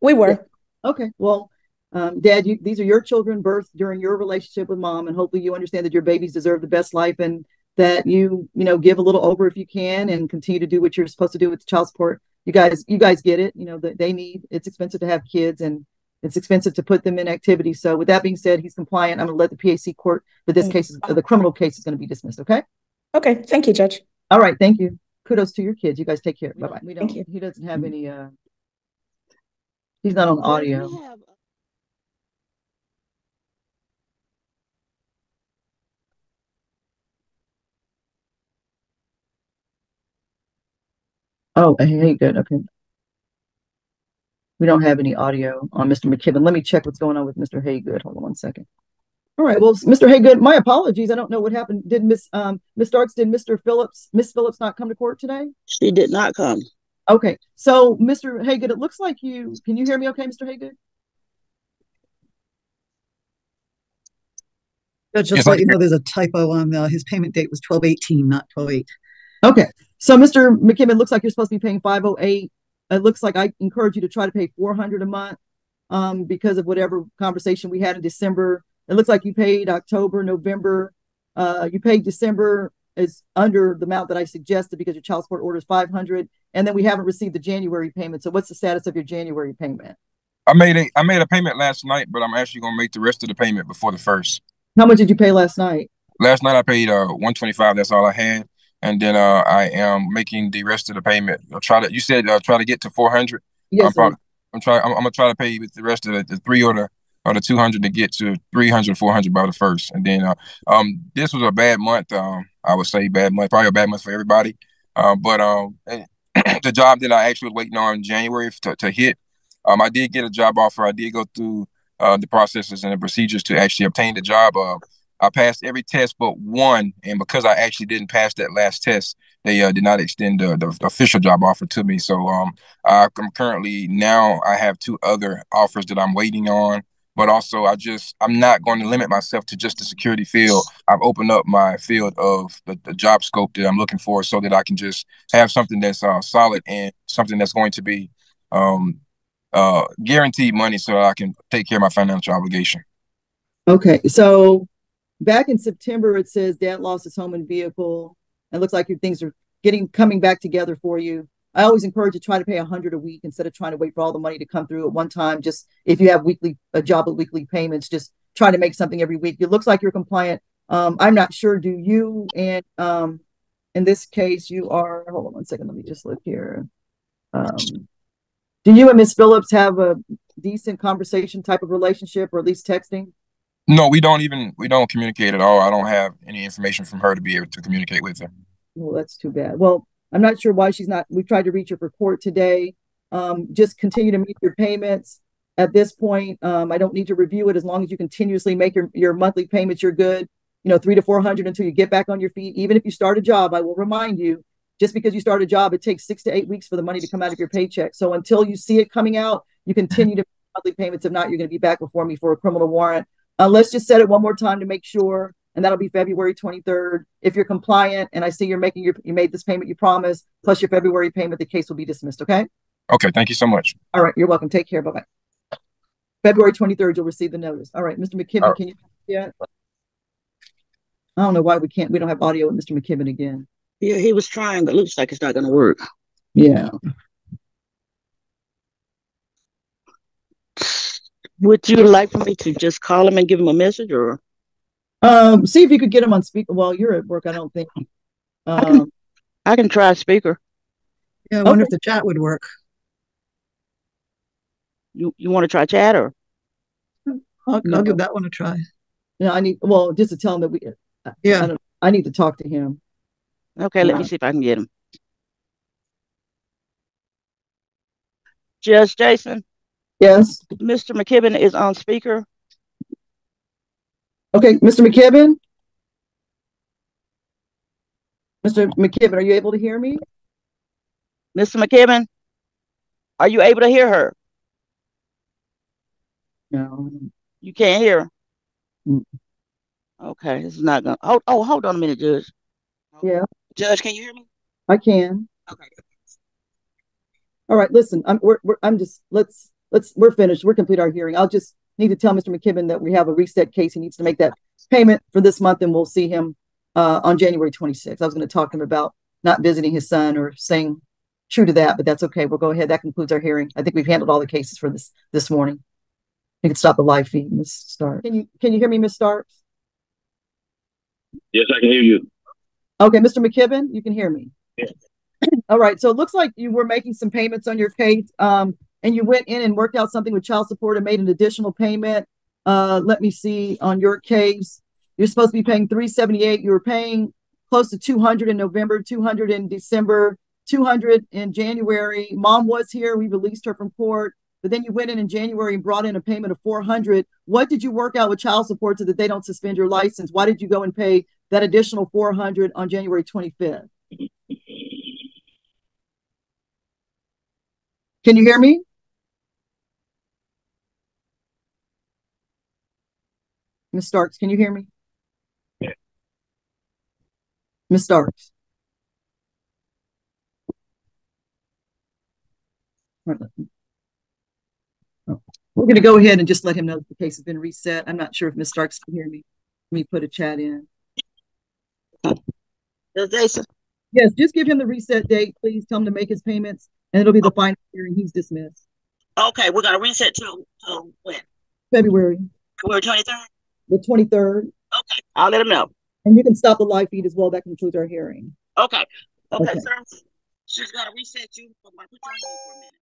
We were. Yeah. Okay. Well, Dad, these are your children birthed during your relationship with Mom, and hopefully you understand that your babies deserve the best life, and that you give a little over if you can and continue to do what you're supposed to do with child support. You guys get it. It's expensive to have kids, and it's expensive to put them in activities. So with that being said, he's compliant. I'm going to let the PAC court, but this case, the criminal case, is going to be dismissed. Okay. Okay. Thank you, Judge. All right. Thank you. Kudos to your kids. You guys take care. Bye-bye. Thank you. He doesn't have any He's not on audio. Oh, hey, good. Okay. We don't have any audio on Mr. McKibben. Let me check what's going on with Mr. Haygood. Hold on one second. All right. Well, Mr. Haygood, my apologies. I don't know what happened. Did Miss Starks, did Miss Phillips not come to court today? She did not come. Okay. So, Mr. Haygood, it looks like can you hear me okay, Mr. Haygood? Just let you know there's a typo on his payment date was 12/18, not 12/8. Okay. So, Mr. McKibben, it looks like you're supposed to be paying $508. It looks like I encourage you to try to pay $400 a month because of whatever conversation we had in December. It looks like you paid October, November. You paid December is under the amount that I suggested because your child support order is $500, and then we haven't received the January payment. So, what's the status of your January payment? I made a payment last night, but I'm actually going to make the rest of the payment before the 1st. How much did you pay last night? Last night I paid $125. That's all I had. And then I am making the rest of the payment. You said try to get to 400. Yes, I'm gonna try to pay with the rest of the 3 or the 200 to get to 300, 400 by the 1st. And then this was a bad month. I would say bad month, probably a bad month for everybody. But the job that I actually was waiting on in January to hit, I did get a job offer. I did go through the processes and the procedures to actually obtain the job. I passed every test but one, and because I actually didn't pass that last test, they did not extend the official job offer to me. So I'm currently now I have 2 other offers that I'm waiting on, but also I'm not going to limit myself to just the security field. I've opened up my field of the job scope that I'm looking for so that I can just have something that's solid and something that's going to be guaranteed money so that I can take care of my financial obligation. Okay, so back in September, it says dad lost his home and vehicle. It looks like your things are coming back together for you. I always encourage you to try to pay $100 a week instead of trying to wait for all the money to come through at one time. Just if you have a job with weekly payments, just try to make something every week. It looks like you're compliant. I'm not sure. Do you and in this case you are? Hold on one second. Let me just look here. Do you and Miss Phillips have a decent conversation type of relationship, or at least texting? No, we don't communicate at all. I don't have any information from her to be able to communicate with her. Well, that's too bad. Well, I'm not sure why she's not. We tried to reach her for court today. Just continue to make your payments. At this point, I don't need to review it. As long as you continuously make your monthly payments, you're good. $300 to $400 until you get back on your feet. Even if you start a job, I will remind you, just because you start a job, it takes 6 to 8 weeks for the money to come out of your paycheck. So until you see it coming out, you continue to make monthly payments. If not, you're going to be back before me for a criminal warrant. Let's just set it one more time to make sure, and that'll be February 23rd. If you're compliant and I see you made this payment you promised, plus your February payment, the case will be dismissed, okay? Okay, thank you so much. All right, you're welcome. Take care. Bye-bye. February 23rd, you'll receive the notice. All right, Mr. McKibben, Can you yet? I don't know why we don't have audio with Mr. McKibben again. Yeah, he was trying, but it looks like it's not going to work. Yeah. Would you like for me to just call him and give him a message, or? See if you could get him on speaker. Well, you're at work. I don't think. I can try speaker. Yeah, I wonder if the chat would work. You want to try chat, or? I'll give that one a try. Yeah, just to tell him that I need to talk to him. Okay, let me see if I can get him. Judge Jason. Yes. Mr. McKibben is on speaker. Okay, Mr. McKibben. Mr. McKibben, are you able to hear me? Mr. McKibben, are you able to hear her? No. You can't hear? Okay, this is not going to... hold on a minute, Judge. Yeah. Judge, can you hear me? I can. Okay. All right, listen, we're finished. We're complete our hearing. I'll just need to tell Mr. McKibben that we have a reset case. He needs to make that payment for this month, and we'll see him on January 26th. I was going to talk to him about not visiting his son or saying true to that, but that's okay. We'll go ahead. That concludes our hearing. I think we've handled all the cases for this morning. You can stop the live feed, Ms. Starks. Can you hear me, Ms. Starks? Yes, I can hear you. Okay, Mr. McKibben, you can hear me. Yes. All right. So it looks like you were making some payments on your case. and you went in and worked out something with child support and made an additional payment. Let me see on your case. You're supposed to be paying $378. You were paying close to $200 in November, $200 in December, $200 in January. Mom was here. We released her from court. But then you went in January and brought in a payment of $400. What did you work out with child support so that they don't suspend your license? Why did you go and pay that additional $400 on January 25th? Can you hear me? Ms. Starks, can you hear me? Ms. Starks. We're going to go ahead and just let him know that the case has been reset. I'm not sure if Ms. Starks can hear me. Let me put a chat in. Yes, just give him the reset date, please. Tell him to make his payments, and it'll be the final hearing. He's dismissed. Okay, we're going to reset to when? February. February 23rd? The 23rd. Okay, I'll let him know. And you can stop the live feed as well. That concludes our hearing. Okay, sir. She's got to reset you. I'm going to put you on hold for a minute.